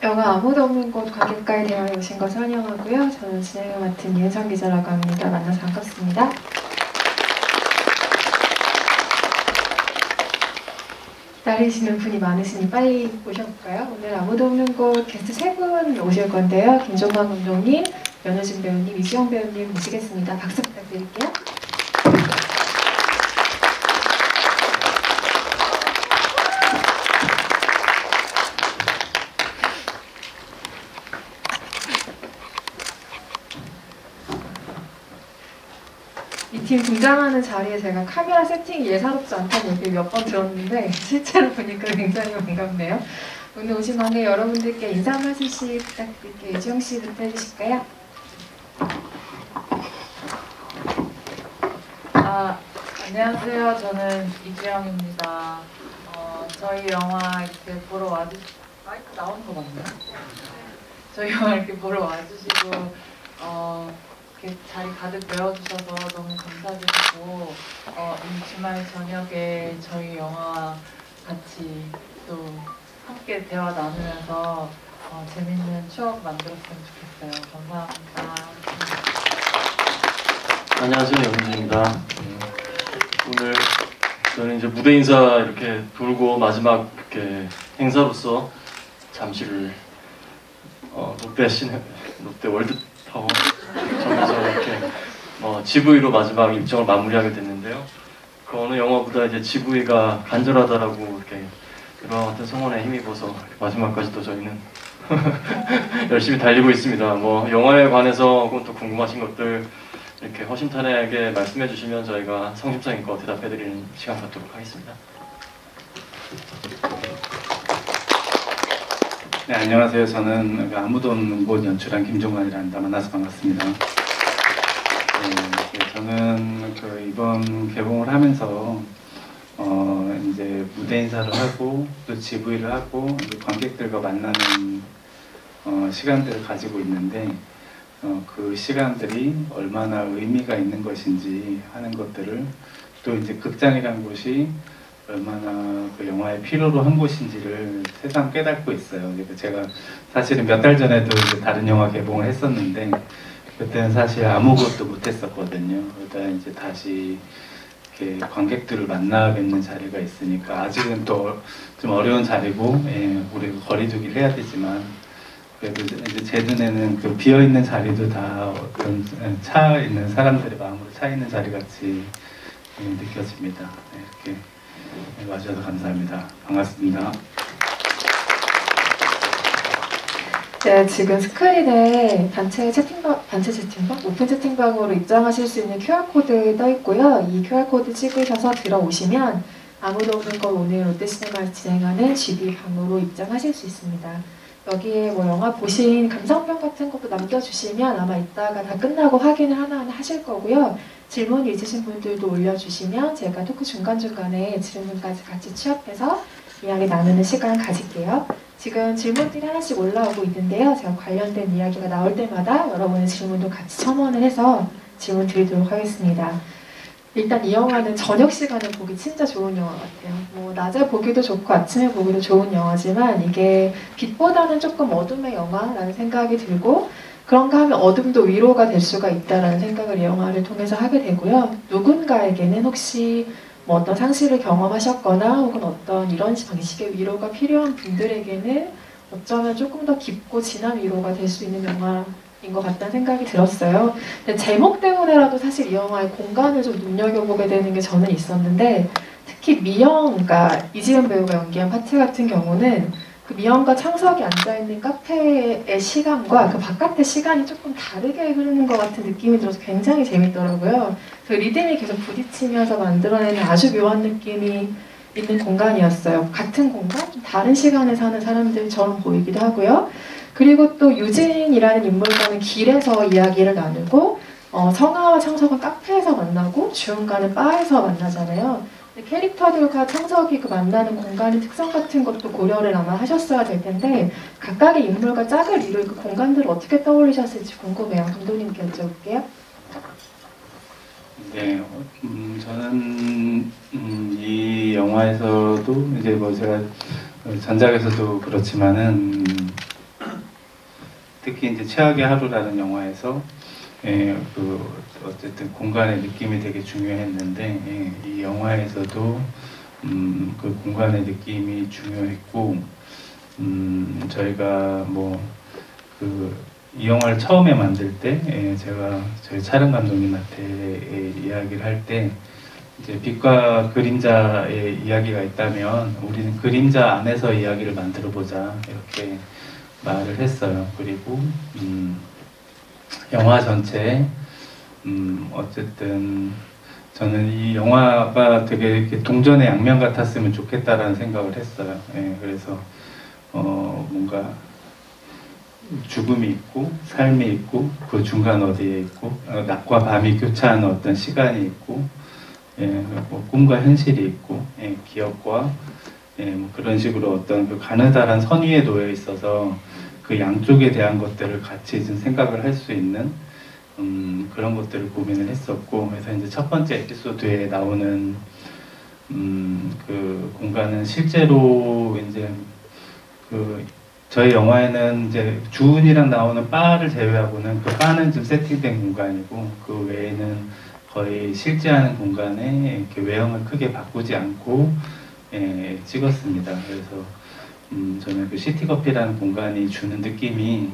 영화 아무도 없는 곳 관객과의 대화에 오신 것을 환영하고요. 저는 진행을 맡은 이은성 기자라고 합니다. 만나서 반갑습니다. 기다리시는 분이 많으시니 빨리 오셔볼까요? 오늘 아무도 없는 곳 게스트 3분 오실 건데요. 김종관 감독님, 연우진 배우님, 이수영 배우님 모시겠습니다. 박수 부탁드릴게요. 이 팀 등장하는 자리에 제가 카메라 세팅이 예사롭지 않다는 얘기를 몇 번 들었는데 실제로 보니까 굉장히 반갑네요. 오늘 오신 관객 여러분들께 인사 한 말씀씩 부탁드릴게요. 이주영 씨부터 해주실까요? 안녕하세요. 저는 이주영입니다. 저희 영화 이렇게 보러 와주시고 마이크 나오는 거 맞나요? 저희 영화 이렇게 보러 와주시고 이렇게 자리 가득 메워주셔서 너무 감사드리고 이 주말 저녁에 저희 영화 같이 또 함께 대화 나누면서 재밌는 추억 만들었으면 좋겠어요. 감사합니다. 안녕하세요, 영진입니다. 오늘 저는 이제 무대 인사 이렇게 돌고 마지막 이렇게 행사로서 잠시를 롯데 월드타워 점에서 이렇게 GV로 마지막 일정을 마무리하게 됐는데요. 그 어느 영화보다 이제 GV가 간절하다라고 이렇게 이런 같은 성원에 힘입어서 마지막까지도 저희는 열심히 달리고 있습니다. 영화에 관해서 혹은 또 궁금하신 것들 이렇게 허심탄회하게 말씀해 주시면 저희가 성심성의껏 대답해 드리는 시간 갖도록 하겠습니다. 네, 안녕하세요. 저는 아무도 없는 곳 연출한 김종관이랍니다. 만나서 반갑습니다. 저는 이번 개봉을 하면서 이제 무대 인사를 하고 또 GV를 하고 관객들과 만나는 시간들을 가지고 있는데 그 시간들이 얼마나 의미가 있는 것인지 하는 것들을 또 이제 극장이라는 곳이 얼마나 그 영화의 필요로 한 곳인지를 새삼 깨닫고 있어요. 제가 사실은 몇 달 전에도 이제 다른 영화 개봉을 했었는데 그때는 사실 아무것도 못했었거든요. 그러다 이제 다시 이렇게 관객들을 만나뵙는 자리가 있으니까 아직은 또 좀 어려운 자리고 우리가 거리두기를 해야 되지만 그래도 이제 제 눈에는 그 비어있는 자리도 다 어떤 차 있는 사람들의 마음으로 차 있는 자리 같이 느껴집니다. 이렇게 와주셔서 감사합니다. 반갑습니다. 네, 지금 스크린에 단체 채팅방, 오픈 채팅방으로 입장하실 수 있는 QR코드 떠 있고요. 이 QR코드 찍으셔서 들어오시면 아무도 없는 걸 오늘 롯데시네마에서 진행하는 GV 방으로 입장하실 수 있습니다. 여기에 영화 보신 감상평 같은 것도 남겨주시면 아마 이따가 다 끝나고 확인을 하나하나 하실 거고요. 질문 있으신 분들도 올려주시면 제가 토크 중간중간에 질문까지 같이 취합해서 이야기 나누는 시간 가질게요. 지금 질문들이 하나씩 올라오고 있는데요. 제가 관련된 이야기가 나올 때마다 여러분의 질문도 같이 첨언을 해서 질문 드리도록 하겠습니다. 일단 이 영화는 저녁 시간에 보기 진짜 좋은 영화 같아요. 낮에 보기도 좋고 아침에 보기도 좋은 영화지만 이게 빛보다는 조금 어둠의 영화라는 생각이 들고 그런가 하면 어둠도 위로가 될 수가 있다는 생각을 이 영화를 통해서 하게 되고요. 누군가에게는 혹시 어떤 상실을 경험하셨거나 혹은 어떤 이런 방식의 위로가 필요한 분들에게는 어쩌면 조금 더 깊고 진한 위로가 될 수 있는 영화인 것 같다는 생각이 들었어요. 근데 제목 때문에라도 사실 이 영화의 공간을 좀 눈여겨보게 되는 게 저는 있었는데 특히 미영, 그러니까 이지은 배우가 연기한 파트 같은 경우는 그 미영과 창석이 앉아있는 카페의 시간과 그 바깥의 시간이 조금 다르게 흐르는 것 같은 느낌이 들어서 굉장히 재밌더라고요. 그 리듬이 계속 부딪히면서 만들어내는 아주 묘한 느낌이 있는 공간이었어요. 같은 공간, 좀 다른 시간에 사는 사람들처럼 보이기도 하고요. 그리고 또 유진이라는 인물과는 길에서 이야기를 나누고 성아와 창석은 카페에서 만나고 주은과는 바에서 만나잖아요. 근데 캐릭터들과 창석이 그 만나는 공간의 특성 같은 것도 고려를 아마 하셨어야 될 텐데 각각의 인물과 짝을 이룰 그 공간들을 어떻게 떠올리셨을지 궁금해요. 감독님께 여쭤볼게요. 네, 저는 이 영화에서도 이제 뭐 제가 전작에서도 그렇지만은 특히 이제 최악의 하루라는 영화에서 그 어쨌든 공간의 느낌이 되게 중요했는데 이 영화에서도 그 공간의 느낌이 중요했고 저희가 뭐 이 영화를 처음에 만들 때 제가 저희 촬영 감독님한테 이야기를 할 때 이제 빛과 그림자의 이야기가 있다면 우리는 그림자 안에서 이야기를 만들어 보자 이렇게 말을 했어요. 그리고 영화 전체에 어쨌든 저는 이 영화가 되게 이렇게 동전의 양면 같았으면 좋겠다라는 생각을 했어요. 그래서 뭔가 죽음이 있고 삶이 있고 그 중간 어디에 있고 낮과 밤이 교차하는 어떤 시간이 있고 뭐 꿈과 현실이 있고 기억과 뭐 그런 식으로 어떤 그 가느다란 선 위에 놓여 있어서 그 양쪽에 대한 것들을 같이 좀 생각을 할 수 있는 그런 것들을 고민을 했었고 그래서 이제 첫 번째 에피소드에 나오는 그 공간은 실제로 이제 그 저희 영화에는 이제 주은이랑 나오는 바를 제외하고는 그 바는 좀 세팅된 공간이고 그 외에는 거의 실제하는 공간에 이렇게 외형을 크게 바꾸지 않고 찍었습니다. 그래서 저는 그 시티커피라는 공간이 주는 느낌이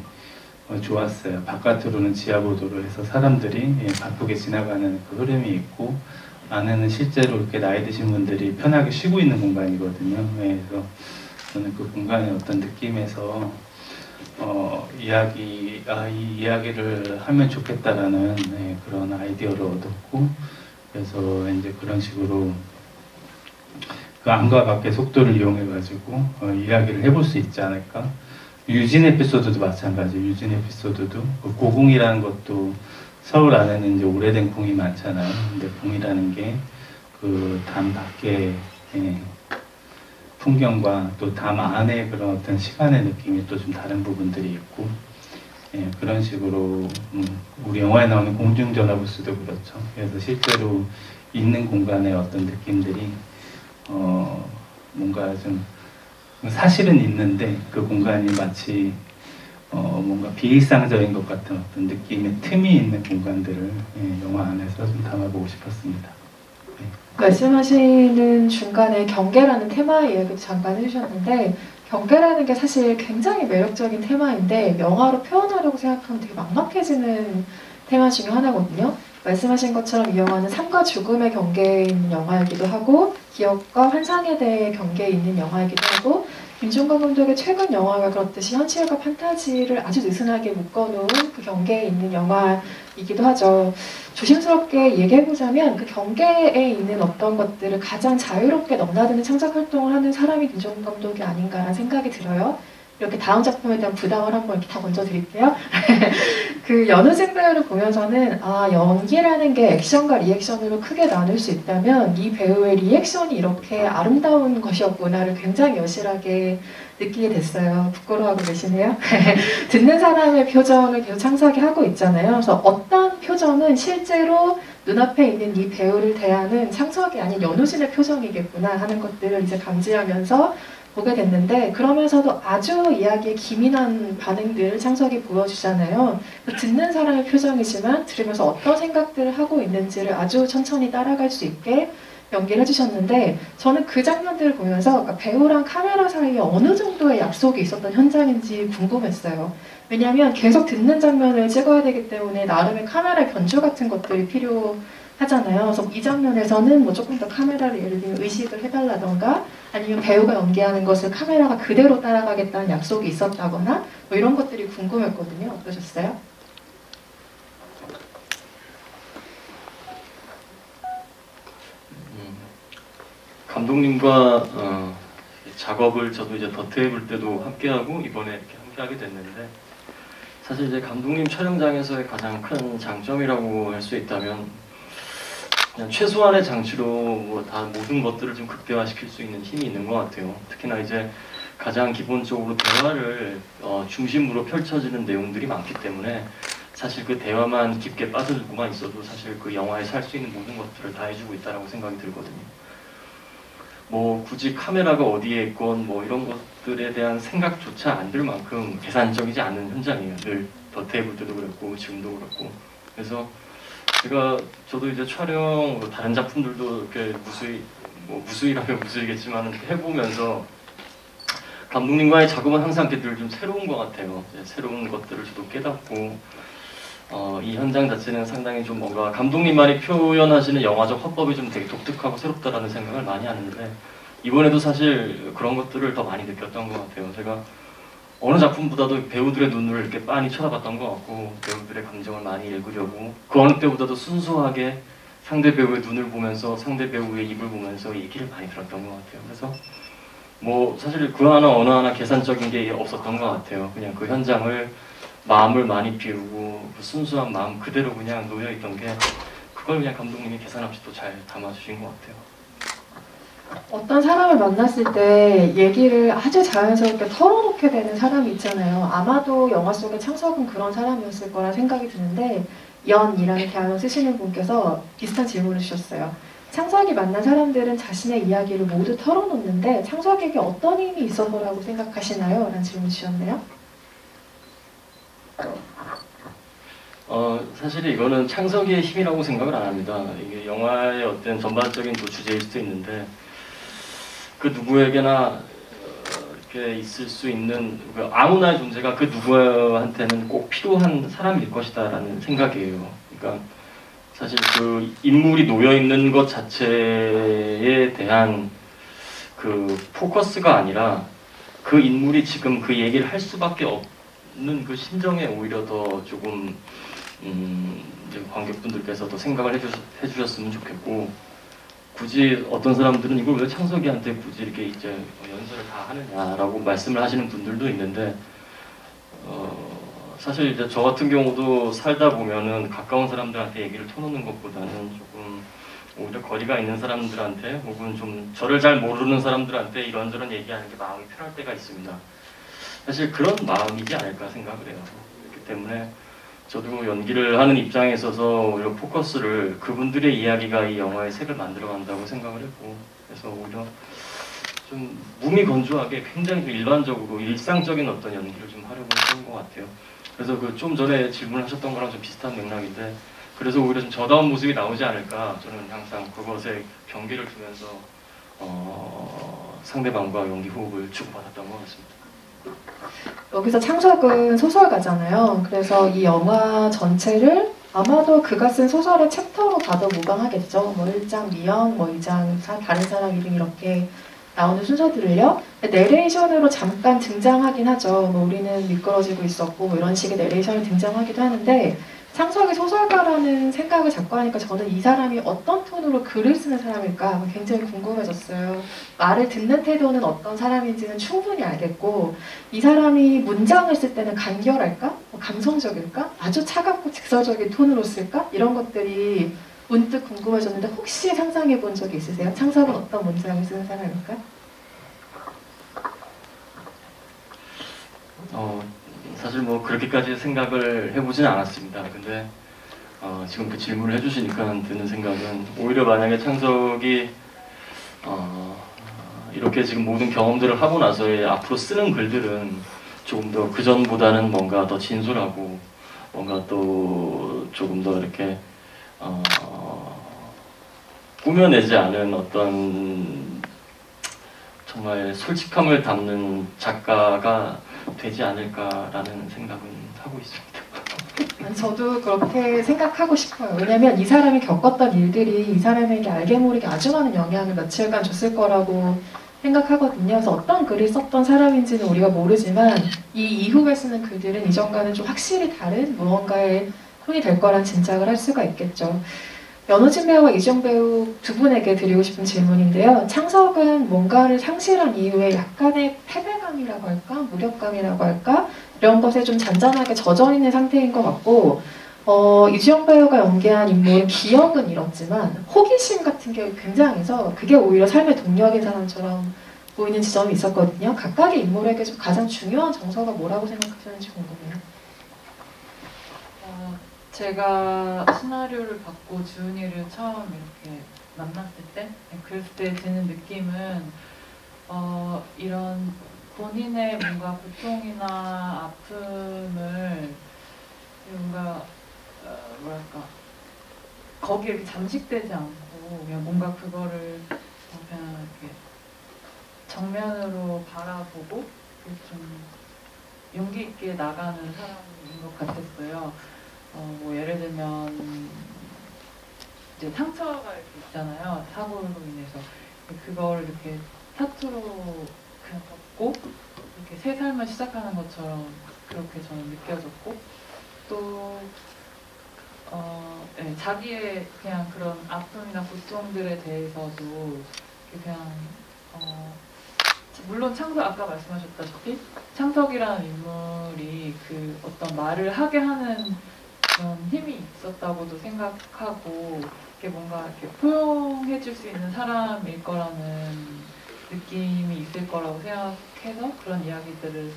좋았어요. 바깥으로는 지하보도로 해서 사람들이 바쁘게 지나가는 그 흐름이 있고 안에는 실제로 이렇게 나이 드신 분들이 편하게 쉬고 있는 공간이거든요. 그래서 저는 그 공간의 어떤 느낌에서 이 이야기를 하면 좋겠다라는 그런 아이디어를 얻었고 그래서 이제 그런 식으로 그 안과 밖의 속도를 이용해가지고 이야기를 해볼 수 있지 않을까. 유진 에피소드도 마찬가지. 유진 에피소드도 그 고궁이라는 것도 서울 안에는 이제 오래된 궁이 많잖아요. 근데 궁이라는 게 그 담 밖에 풍경과 또 담 안에 그런 어떤 시간의 느낌이 또 좀 다른 부분들이 있고 그런 식으로 우리 영화에 나오는 공중전화부스도 그렇죠. 그래서 실제로 있는 공간의 어떤 느낌들이 뭔가 좀 사실은 있는데 그 공간이 마치 뭔가 비일상적인 것 같은 어떤 느낌의 틈이 있는 공간들을 영화 안에서 좀 담아보고 싶었습니다. 말씀하시는 중간에 경계라는 테마 이야기도 잠깐 해주셨는데 경계라는 게 사실 굉장히 매력적인 테마인데 영화로 표현하려고 생각하면 되게 막막해지는 테마 중에 하나거든요. 말씀하신 것처럼 이 영화는 삶과 죽음의 경계에 있는 영화이기도 하고 기억과 환상에 대해 경계에 있는 영화이기도 하고 김종관 감독의 최근 영화가 그렇듯이 현실과 판타지를 아주 느슨하게 묶어놓은 그 경계에 있는 영화이기도 하죠. 조심스럽게 얘기해보자면 그 경계에 있는 어떤 것들을 가장 자유롭게 넘나드는 창작 활동을 하는 사람이 김종관 감독이 아닌가라는 생각이 들어요. 이렇게 다음 작품에 대한 부담을 한번 이렇게 다 얹어드릴게요. 그 연우생 배우를 보면서는 연기라는 게 액션과 리액션으로 크게 나눌 수 있다면 이 배우의 리액션이 이렇게 아름다운 것이었구나를 굉장히 여실하게 느끼게 됐어요. 부끄러워하고 계시네요. 듣는 사람의 표정을 계속 창작이 하고 있잖아요. 그래서 어떤 표정은 실제로 눈앞에 있는 이 배우를 대하는 창석이 아닌 연우진의 표정이겠구나 하는 것들을 이제 감지하면서 보게 됐는데 그러면서도 아주 이야기에 기민한 반응들을 창석이 보여주잖아요. 듣는 사람의 표정이지만 들으면서 어떤 생각들을 하고 있는지를 아주 천천히 따라갈 수 있게 연기를 해주셨는데 저는 그 장면들을 보면서 그러니까 배우랑 카메라 사이에 어느 정도의 약속이 있었던 현장인지 궁금했어요. 왜냐하면 계속 듣는 장면을 찍어야 되기 때문에 나름의 카메라 변주 같은 것들이 필요하잖아요. 그래서 이 장면에서는 뭐 조금 더 카메라를 예를 들면 의식을 해달라던가 아니면 배우가 연기하는 것을 카메라가 그대로 따라가겠다는 약속이 있었다거나 뭐 이런 것들이 궁금했거든요. 어떠셨어요? 감독님과 작업을 저도 이제 더트해볼 때도 함께하고 이번에 이렇게 함께하게 됐는데 사실 이제 감독님 촬영장에서의 가장 큰 장점이라고 할 수 있다면 그냥 최소한의 장치로 뭐 다 모든 것들을 좀 극대화시킬 수 있는 힘이 있는 것 같아요. 특히나 이제 가장 기본적으로 대화를 중심으로 펼쳐지는 내용들이 많기 때문에 사실 그 대화만 깊게 빠져들고만 있어도 사실 그 영화에서 할 수 있는 모든 것들을 다 해주고 있다라고 생각이 들거든요. 뭐 굳이 카메라가 어디에 있건 뭐 이런 것들에 대한 생각조차 안 들 만큼 계산적이지 않은 현장이에요. 늘 더 테이블 때도 그랬고 지금도 그렇고. 그래서 저도 이제 촬영 뭐 다른 작품들도 이렇게 무수히라면 무수히겠지만 해보면서 감독님과의 작업은 항상 늘 좀 새로운 것 같아요. 새로운 것들을 저도 깨닫고 이 현장 자체는 상당히 좀 뭔가 감독님만이 표현하시는 영화적 화법이 좀 되게 독특하고 새롭다라는 생각을 많이 하는데 이번에도 사실 그런 것들을 더 많이 느꼈던 것 같아요. 제가 어느 작품보다도 배우들의 눈을 이렇게 빤히 쳐다봤던 것 같고 배우들의 감정을 많이 읽으려고 그 어느 때보다도 순수하게 상대 배우의 눈을 보면서 상대 배우의 입을 보면서 얘기를 많이 들었던 것 같아요. 그래서 뭐 사실 그 하나 어느 하나 계산적인 게 없었던 것 같아요. 그냥 그 현장을 마음을 많이 비우고 그 순수한 마음 그대로 그냥 놓여있던 게 그걸 그냥 감독님이 계산 없이 또 잘 담아주신 것 같아요. 어떤 사람을 만났을 때 얘기를 아주 자연스럽게 털어놓게 되는 사람이 있잖아요. 아마도 영화 속의 창석은 그런 사람이었을 거라 생각이 드는데 연이라는 단어 쓰시는 분께서 비슷한 질문을 주셨어요. 창석이 만난 사람들은 자신의 이야기를 모두 털어놓는데 창석에게 어떤 힘이 있어서라고 생각하시나요? 라는 질문 주셨네요. 사실 이거는 창석의 힘이라고 생각을 안 합니다. 이게 영화의 어떤 전반적인 또 주제일 수도 있는데 그 누구에게나 이렇게 있을 수 있는 아무나의 존재가 그 누구한테는 꼭 필요한 사람일 것이다라는 생각이에요. 그러니까 사실 그 인물이 놓여 있는 것 자체에 대한 그 포커스가 아니라 그 인물이 지금 그 얘기를 할 수밖에 없는 그 심정에 오히려 더 조금 이제 관객분들께서 더 생각을 해주셨으면 좋겠고 굳이 어떤 사람들은 이걸 왜 창석이한테 굳이 이렇게 이제 연설을 다 하느냐라고 말씀을 하시는 분들도 있는데 사실 이제 저 같은 경우도 살다 보면은 가까운 사람들한테 얘기를 터놓는 것보다는 조금 오히려 거리가 있는 사람들한테 혹은 좀 저를 잘 모르는 사람들한테 이런저런 얘기하는 게 마음이 편할 때가 있습니다. 사실 그런 마음이지 않을까 생각을 해요. 그렇기 때문에 저도 연기를 하는 입장에 있어서 오히려 포커스를 그분들의 이야기가 이 영화의 색을 만들어간다고 생각을 했고 그래서 오히려 좀 무미건조하게 굉장히 일반적으로 일상적인 어떤 연기를 좀 하려고 했던 것 같아요. 그래서 그 좀 전에 질문하셨던 거랑 좀 비슷한 맥락인데 그래서 오히려 좀 저다운 모습이 나오지 않을까 저는 항상 그것에 경계를 두면서 상대방과 연기 호흡을 주고받았던 것 같습니다. 여기서 창석은 소설가잖아요. 그래서 이 영화 전체를 아마도 그가 쓴 소설의 챕터로 봐도 무방하겠죠. 뭐 1장 미영, 뭐 2장 다른 사람 이름 이렇게 나오는 순서들을요. 내레이션으로 잠깐 등장하긴 하죠. 뭐 우리는 미끄러지고 있었고 뭐 이런 식의 내레이션이 등장하기도 하는데 창석이 소설가라는 생각을 자꾸 하니까 저는 이 사람이 어떤 톤으로 글을 쓰는 사람일까 굉장히 궁금해졌어요. 말을 듣는 태도는 어떤 사람인지는 충분히 알겠고 이 사람이 문장을 쓸 때는 간결할까? 감성적일까? 아주 차갑고 직설적인 톤으로 쓸까? 이런 것들이 문득 궁금해졌는데 혹시 상상해 본 적이 있으세요? 창석은 어떤 문장을 쓰는 사람일까? 사실 뭐 그렇게까지 생각을 해보지는 않았습니다. 근데 지금 그 질문을 해주시니까 드는 생각은 오히려 만약에 창석이 이렇게 지금 모든 경험들을 하고 나서의 앞으로 쓰는 글들은 조금 더 그전보다는 뭔가 더 진솔하고 뭔가 또 조금 더 이렇게 꾸며내지 않은 어떤 정말 솔직함을 담는 작가가 되지 않을까라는 생각은 하고 있습니다. 저도 그렇게 생각하고 싶어요. 왜냐면 이 사람이 겪었던 일들이 이 사람에게 알게 모르게 아주 많은 영향을 며칠간 줬을 거라고 생각하거든요. 그래서 어떤 글을 썼던 사람인지는 우리가 모르지만 이 이후에 쓰는 글들은 이전과는 좀 확실히 다른 무언가의 톤이 될 거란 짐작을 할 수가 있겠죠. 연호진 배우와 이주영 배우 두 분에게 드리고 싶은 질문인데요. 창석은 뭔가를 상실한 이후에 약간의 패배감이라고 할까? 무력감이라고 할까? 이런 것에 좀 잔잔하게 젖어 있는 상태인 것 같고 이주영 배우가 연기한 인물은 기억은 잃었지만 호기심 같은 게 굉장해서 그게 오히려 삶의 동력인 사람처럼 보이는 지점이 있었거든요. 각각의 인물에게 좀 가장 중요한 정서가 뭐라고 생각하시는지 궁금해요. 제가 시나리오를 받고 주은이를 처음 이렇게 만났을 때, 그랬을 때 드는 느낌은 이런 본인의 뭔가 고통이나 아픔을 뭔가 뭐랄까 거기에 이렇게 잠식되지 않고 그냥 뭔가 그거를 그냥 이렇게 정면으로 바라보고 좀 용기 있게 나가는 사람인 것 같았어요. 뭐 예를 들면 이제 상처가 이렇게 있잖아요. 사고로 인해서 그걸 이렇게 타투로 그냥 덮고 이렇게 새 삶을 시작하는 것처럼 그렇게 저는 느껴졌고 또 네, 자기의 그냥 그런 아픔이나 고통들에 대해서도 그냥 물론 창석 아까 말씀하셨다시피 창석이라는 인물이 그 어떤 말을 하게 하는 그런 힘이 있었다고도 생각하고 이게 뭔가 이렇게 포용해줄 수 있는 사람일 거라는 느낌이 있을 거라고 생각해서 그런 이야기들을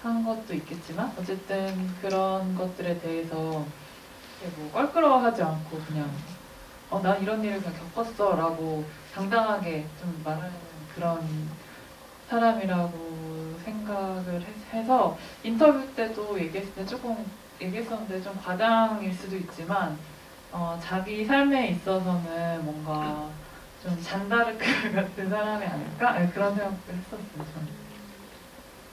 한 것도 있겠지만 어쨌든 그런 것들에 대해서 뭐 껄끄러워하지 않고 그냥 난 이런 일을 그냥 겪었어 라고 당당하게 좀 말하는 그런 사람이라고 생각을 해서 인터뷰 때도 얘기했을 때 조금 얘기했었는데 좀 과장일 수도 있지만 자기 삶에 있어서는 뭔가 좀 잔다르크 같은 사람이 아닐까? 네, 그런 생각도 했었어요. 저는.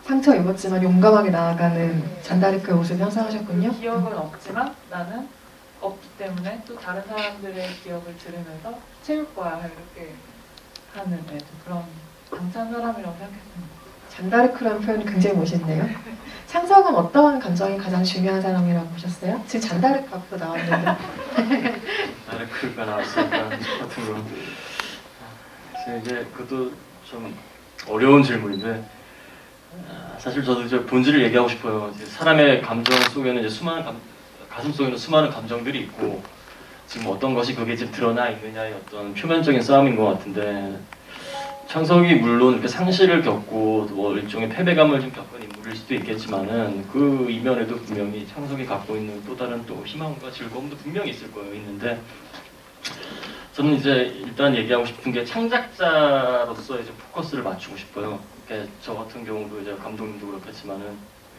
상처 입었지만 용감하게 나아가는 잔다르크의 모습을 형상하셨군요. 기억은 없지만 나는 없기 때문에 또 다른 사람들의 기억을 들으면서 채울 거야 이렇게 하는 좀 그런 강찬 사람이라고 생각했습니다. 잔다르크라는 표현이 굉장히 멋있네요. 창석은 어떤 감정이 가장 중요한 사람이라고 보셨어요? 지금 잔다르크 앞으로 나왔는데. 잔다르크가 나왔으니까 같은 거. 그래서 이제 그것도 좀 어려운 질문인데 사실 저도 이제 본질을 얘기하고 싶어요. 이제 사람의 감정 속에는 이제 가슴 속에는 수많은 감정들이 있고 지금 어떤 것이 그게 지금 드러나 있느냐의 어떤 표면적인 싸움인 것 같은데 창석이 물론 이렇게 상실을 겪고 뭐 일종의 패배감을 좀 겪은 인물일 수도 있겠지만은 그 이면에도 분명히 창석이 갖고 있는 또 다른 또 희망과 즐거움도 분명히 있을 거예요. 있는데 저는 이제 일단 얘기하고 싶은 게 창작자로서 이제 포커스를 맞추고 싶어요. 저 같은 경우도 이제 감독님도 그렇겠지만은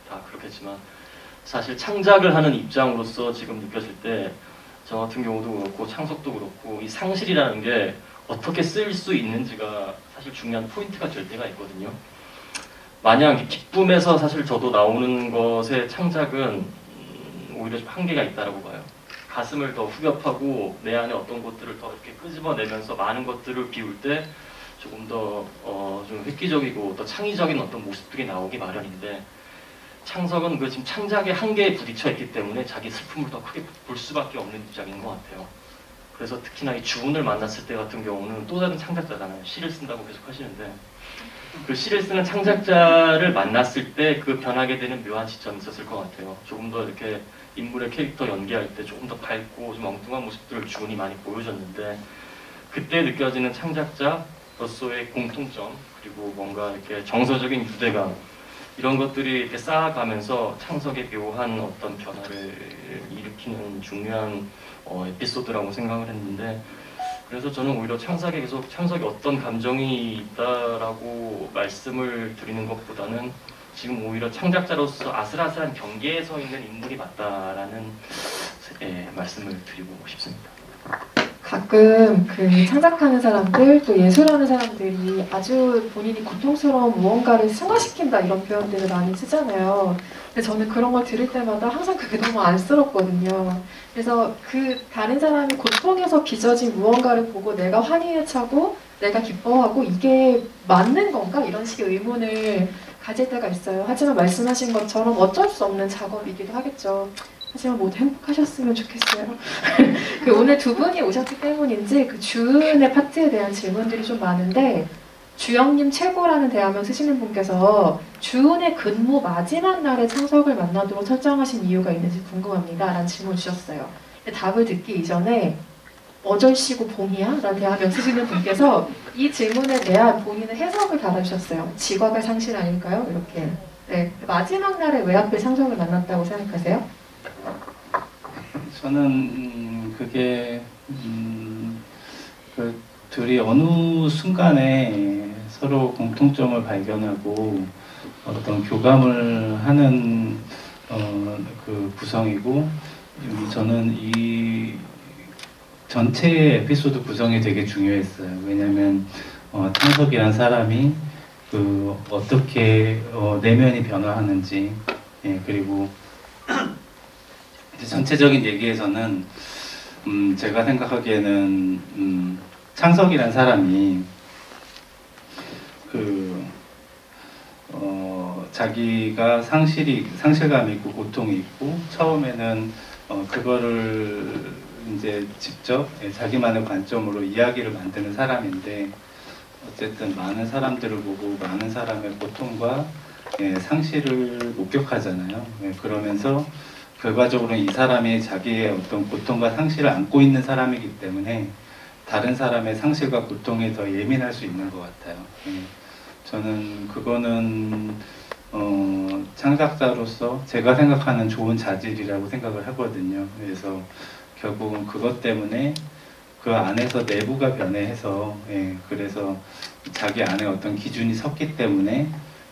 다 그렇겠지만 사실 창작을 하는 입장으로서 지금 느껴질 때 저 같은 경우도 그렇고 창석도 그렇고 이 상실이라는 게 어떻게 쓸 수 있는지가 사실 중요한 포인트가 될 때가 있거든요. 마냥 기쁨에서 사실 저도 나오는 것의 창작은 오히려 좀 한계가 있다라고 봐요. 가슴을 더 후벼파고 내 안에 어떤 것들을 더 이렇게 끄집어내면서 많은 것들을 비울 때 조금 더 좀 획기적이고 더 창의적인 어떤 모습들이 나오기 마련인데 창석은 그 지금 창작의 한계에 부딪혀 있기 때문에 자기 슬픔을 더 크게 볼 수밖에 없는 입장인 것 같아요. 그래서 특히나 이 주은을 만났을 때 같은 경우는 또 다른 창작자잖아요. 시를 쓴다고 계속 하시는데 그 시를 쓰는 창작자를 만났을 때 그 변하게 되는 묘한 시점이 있었을 것 같아요. 조금 더 이렇게 인물의 캐릭터 연기할 때 조금 더 밝고 좀 엉뚱한 모습들을 주은이 많이 보여줬는데 그때 느껴지는 창작자로서의 공통점 그리고 뭔가 이렇게 정서적인 유대감 이런 것들이 이렇게 쌓아가면서 창석의 묘한 어떤 변화를 일으키는 중요한 에피소드라고 생각을 했는데 그래서 저는 오히려 창석이 어떤 감정이 있다라고 말씀을 드리는 것보다는 지금 오히려 창작자로서 아슬아슬한 경계에 서 있는 인물이 맞다라는 말씀을 드리고 싶습니다. 가끔 그 창작하는 사람들 또 예술하는 사람들이 아주 본인이 고통스러운 무언가를 승화시킨다 이런 표현들을 많이 쓰잖아요. 근데 저는 그런 걸 들을 때마다 항상 그게 너무 안쓰럽거든요. 그래서 그 다른 사람이 고통에서 빚어진 무언가를 보고 내가 환희에 차고 내가 기뻐하고 이게 맞는 건가? 이런 식의 의문을 가질 때가 있어요. 하지만 말씀하신 것처럼 어쩔 수 없는 작업이기도 하겠죠. 하지만 모두 행복하셨으면 좋겠어요. 오늘 두 분이 오셨기 때문인지 그 주은의 파트에 대한 질문들이 좀 많은데 주영님 최고라는 대화명 쓰시는 분께서 주은의 근무 마지막 날에 창석을 만나도록 설정하신 이유가 있는지 궁금합니다. 라는 질문을 주셨어요. 답을 듣기 이전에 어절씨고 봉이야? 라는 대화명 쓰시는 분께서 이 질문에 대한 본인의 해석을 달아주셨어요. 직업의 상실 아닐까요? 이렇게. 네. 마지막 날에 왜 하필 창석을 만났다고 생각하세요? 저는 그게 그 둘이 어느 순간에 서로 공통점을 발견하고 어떤 교감을 하는 그 구성이고, 저는 이 전체 에피소드 구성이 되게 중요했어요. 왜냐하면 창석이란 사람이 그 어떻게 내면이 변화하는지, 예, 그리고 전체적인 얘기에서는 제가 생각하기에는 창석이란 사람이 자기가 상실감이 있고 고통이 있고, 처음에는 그거를 이제 직접 자기만의 관점으로 이야기를 만드는 사람인데, 어쨌든 많은 사람들을 보고 많은 사람의 고통과 상실을 목격하잖아요. 그러면서 결과적으로 이 사람이 자기의 어떤 고통과 상실을 안고 있는 사람이기 때문에 다른 사람의 상실과 고통에 더 예민할 수 있는 것 같아요. 저는 그거는 창작자로서 제가 생각하는 좋은 자질이라고 생각을 하거든요. 그래서 결국은 그것 때문에 그 안에서 내부가 변해서, 그래서 자기 안에 어떤 기준이 섰기 때문에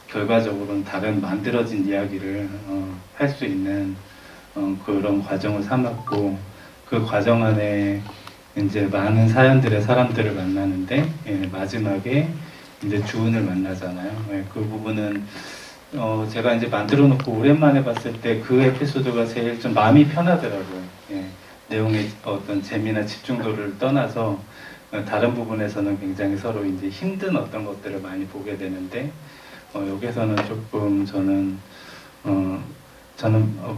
결과적으로는 다른 만들어진 이야기를 할 수 있는 그런 과정을 삼았고, 그 과정 안에 이제 많은 사연들의 사람들을 만나는데, 마지막에 이제 주은을 만나잖아요. 그 부분은 제가 이제 만들어 놓고 오랜만에 봤을 때 그 에피소드가 제일 좀 마음이 편하더라고요. 내용의 어떤 재미나 집중도를 떠나서 다른 부분에서는 굉장히 서로 이제 힘든 어떤 것들을 많이 보게 되는데, 여기서는 조금 저는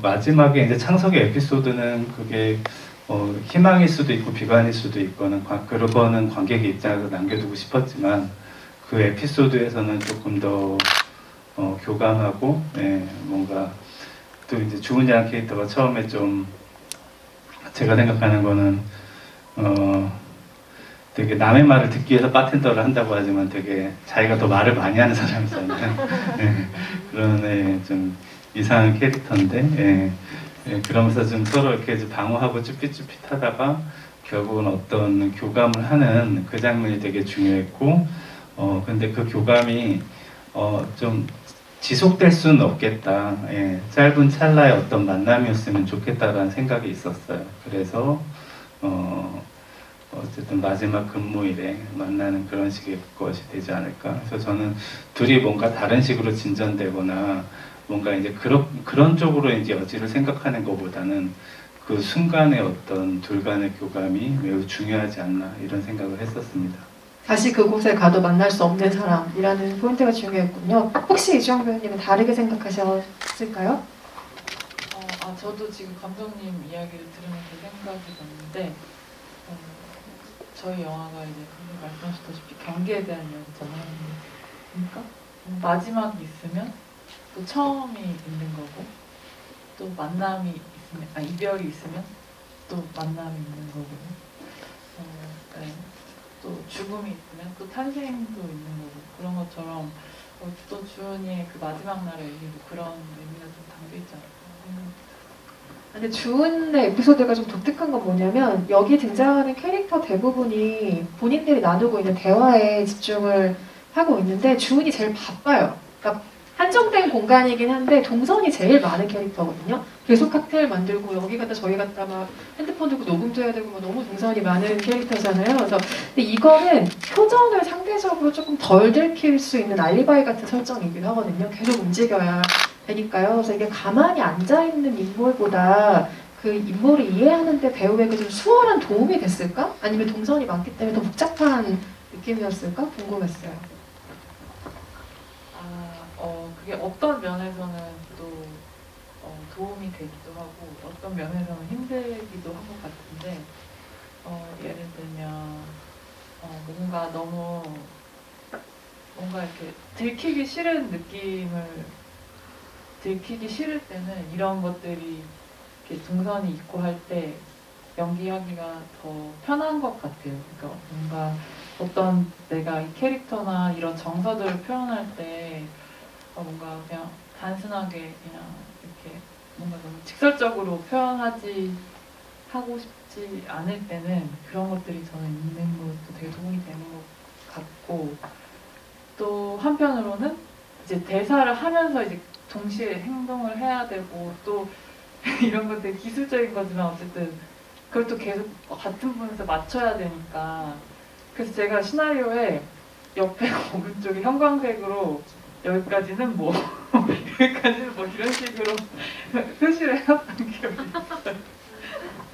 마지막에 이제 창석의 에피소드는 그게 희망일 수도 있고 비관일 수도 있고는 그거는 관객의 입장에서 남겨두고 싶었지만, 그 에피소드에서는 조금 더 교감하고, 뭔가 또 이제 주은이라는 캐릭터가 처음에 좀 제가 생각하는 거는 되게 남의 말을 듣기 위해서 바텐더를 한다고 하지만 되게 자기가 더 말을 많이 하는 사람이잖아요. 그런 좀 이상한 캐릭터인데, 그러면서 좀 서로 이렇게 방어하고 쭈삣쭈삣하다가 결국은 어떤 교감을 하는 그 장면이 되게 중요했고, 근데 그 교감이 좀 지속될 수는 없겠다. 짧은 찰나의 어떤 만남이었으면 좋겠다라는 생각이 있었어요. 그래서 어쨌든 마지막 근무일에 만나는 그런 식의 것이 되지 않을까. 그래서 저는 둘이 뭔가 다른 식으로 진전되거나 뭔가 이제 그런 쪽으로 이제 여지를 생각하는 것보다는 그 순간의 어떤 둘 간의 교감이 매우 중요하지 않나, 이런 생각을 했었습니다. 다시 그곳에 가도 만날 수 없는 사람이라는 포인트가 중요했군요. 혹시 이주영 배우님은 다르게 생각하셨을까요? 저도 지금 감독님 이야기를 들으면서 생각이 났는데, 저희 영화가 이제 감독님 말씀하셨다시피 경계에 대한 이야기잖아요. 그러니까 마지막이 있으면 또 처음이 있는 거고, 또 만남이 있으면, 이별이 있으면 또 만남이 있는 거고, 또 죽음이 있으면 또 탄생도 있는 거고, 그런 것처럼 또 주은이의 그 마지막 날의 얘기도 그런 의미가 좀 담겨 있지 않을까. 근데 주은의 에피소드가 좀 독특한 건 뭐냐면, 여기 등장하는 캐릭터 대부분이 본인들이 나누고 있는 대화에 집중을 하고 있는데, 주은이 제일 바빠요. 그러니까 한정된 공간이긴 한데 동선이 제일 많은 캐릭터거든요. 계속 칵테일 만들고 여기 갔다 저기 갔다 막 핸드폰 들고 녹음도 해야 되고 막 너무 동선이 많은 캐릭터잖아요. 그래서 근데 이거는 표정을 상대적으로 조금 덜 들킬 수 있는 알리바이 같은 설정이기도 하거든요. 계속 움직여야 되니까요. 그래서 이게 가만히 앉아있는 인물보다 그 인물을 이해하는데 배우에게 좀 수월한 도움이 됐을까? 아니면 동선이 많기 때문에 더 복잡한 느낌이었을까? 궁금했어요. 그게 어떤 면에서는 또 도움이 되기도 하고, 어떤 면에서는 힘들기도 한 것 같은데, 예를 들면 뭔가 너무 뭔가 이렇게 들키기 싫은 느낌을 들키기 싫을 때는 이런 것들이 이렇게 동선이 있고 할 때 연기하기가 더 편한 것 같아요. 그러니까 뭔가 어떤 내가 이 캐릭터나 이런 정서들을 표현할 때 뭔가 그냥 단순하게 그냥 이렇게 뭔가 너무 직설적으로 표현하지 하고 싶지 않을 때는 그런 것들이 저는 있는 것도 되게 도움이 되는 것 같고, 또 한편으로는 이제 대사를 하면서 이제 동시에 행동을 해야 되고 또 이런 것들 기술적인 거지만 어쨌든 그걸 또 계속 같은 분에서 맞춰야 되니까, 그래서 제가 시나리오에 옆에 오른쪽에 형광색으로 여기까지는 뭐 여기까지는 뭐 이런 식으로 표시를 해놨던 기억이 있어요.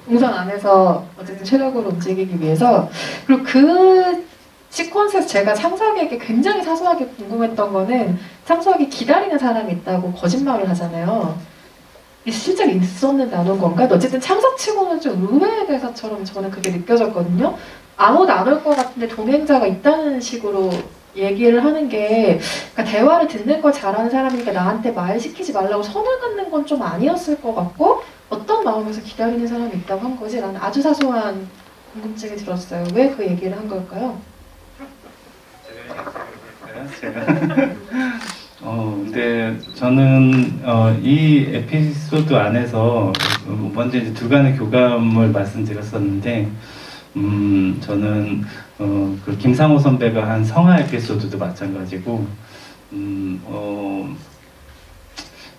동선 안에서 어쨌든 체력으로 움직이기 위해서. 그리고 그 시퀀스에서 제가 창석에게 굉장히 사소하게 궁금했던 거는, 창석이 기다리는 사람이 있다고 거짓말을 하잖아요. 실제로 있었는데 안 온 건가? 어쨌든 창석치고는 좀 의외의 대사처럼 저는 그게 느껴졌거든요. 아무도 안 올 것 같은데 동행자가 있다는 식으로 얘기를 하는 게, 그러니까 대화를 듣는 걸 잘하는 사람이니까 나한테 말 시키지 말라고 선을 긋는 건 좀 아니었을 것 같고, 어떤 마음에서 기다리는 사람이 있다고 한 거지? 라는 아주 사소한 궁금증이 들었어요. 왜 그 얘기를 한 걸까요? 제가 근데 저는 이 에피소드 안에서 먼저 이제 두간의 교감을 말씀드렸었는데, 저는 그 김상호 선배가 한 성화 에피소드도 마찬가지고,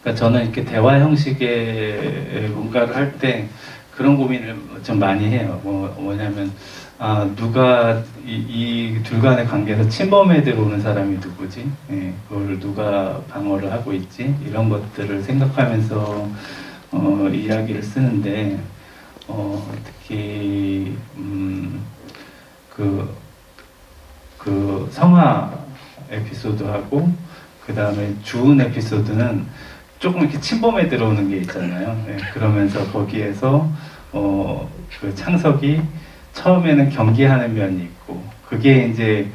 그러니까 저는 이렇게 대화 형식의 뭔가를 할 때 그런 고민을 좀 많이 해요. 뭐냐면 누가 이 둘 간의 관계에서 침범에 들어오는 사람이 누구지? 예, 그걸 누가 방어를 하고 있지? 이런 것들을 생각하면서 이야기를 쓰는데, 특히 그 성화 에피소드하고 그 다음에 주은 에피소드는 조금 이렇게 침범에 들어오는 게 있잖아요. 예, 그러면서 거기에서 그 창석이 처음에는 경계하는 면이 있고, 그게 이제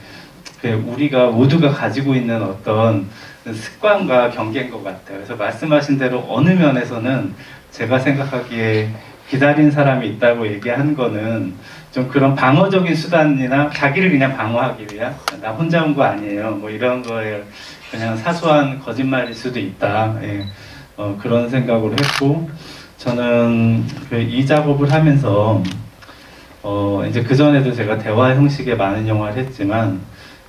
우리가 모두가 가지고 있는 어떤 습관과 경계인 것 같아요. 그래서 말씀하신 대로 어느 면에서는 제가 생각하기에 기다린 사람이 있다고 얘기하는 거는 좀 그런 방어적인 수단이나 자기를 그냥 방어하기 위한, 나 혼자 온 거 아니에요, 뭐 이런 거에 그냥 사소한 거짓말일 수도 있다. 예. 그런 생각을 했고, 저는 이 작업을 하면서 이제 그전에도 제가 대화 형식의 많은 영화를 했지만,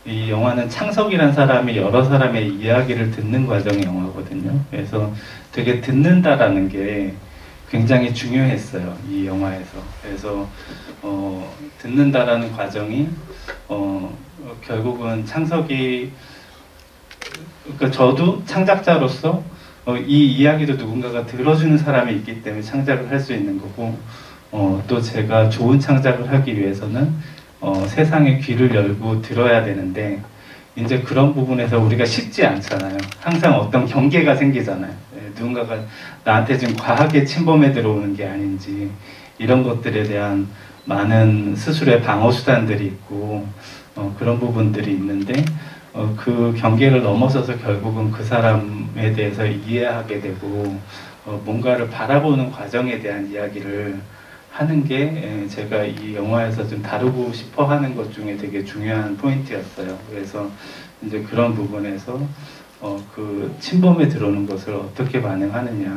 이 영화는 창석이란 사람이 여러 사람의 이야기를 듣는 과정의 영화거든요. 그래서 되게 듣는다라는 게 굉장히 중요했어요, 이 영화에서. 그래서 듣는다라는 과정이 결국은 창석이, 그러니까 저도 창작자로서 이 이야기도 누군가가 들어주는 사람이 있기 때문에 창작을 할 수 있는 거고, 또 제가 좋은 창작을 하기 위해서는 세상의 귀를 열고 들어야 되는데, 이제 그런 부분에서 우리가 쉽지 않잖아요. 항상 어떤 경계가 생기잖아요. 누군가가 나한테 지금 과하게 침범해 들어오는 게 아닌지, 이런 것들에 대한 많은 스스로의 방어 수단들이 있고, 그런 부분들이 있는데, 그 경계를 넘어서서 결국은 그 사람에 대해서 이해하게 되고, 뭔가를 바라보는 과정에 대한 이야기를 하는 게 제가 이 영화에서 좀 다루고 싶어 하는 것 중에 되게 중요한 포인트였어요. 그래서 이제 그런 부분에서 그 침범에 들어오는 것을 어떻게 반응하느냐에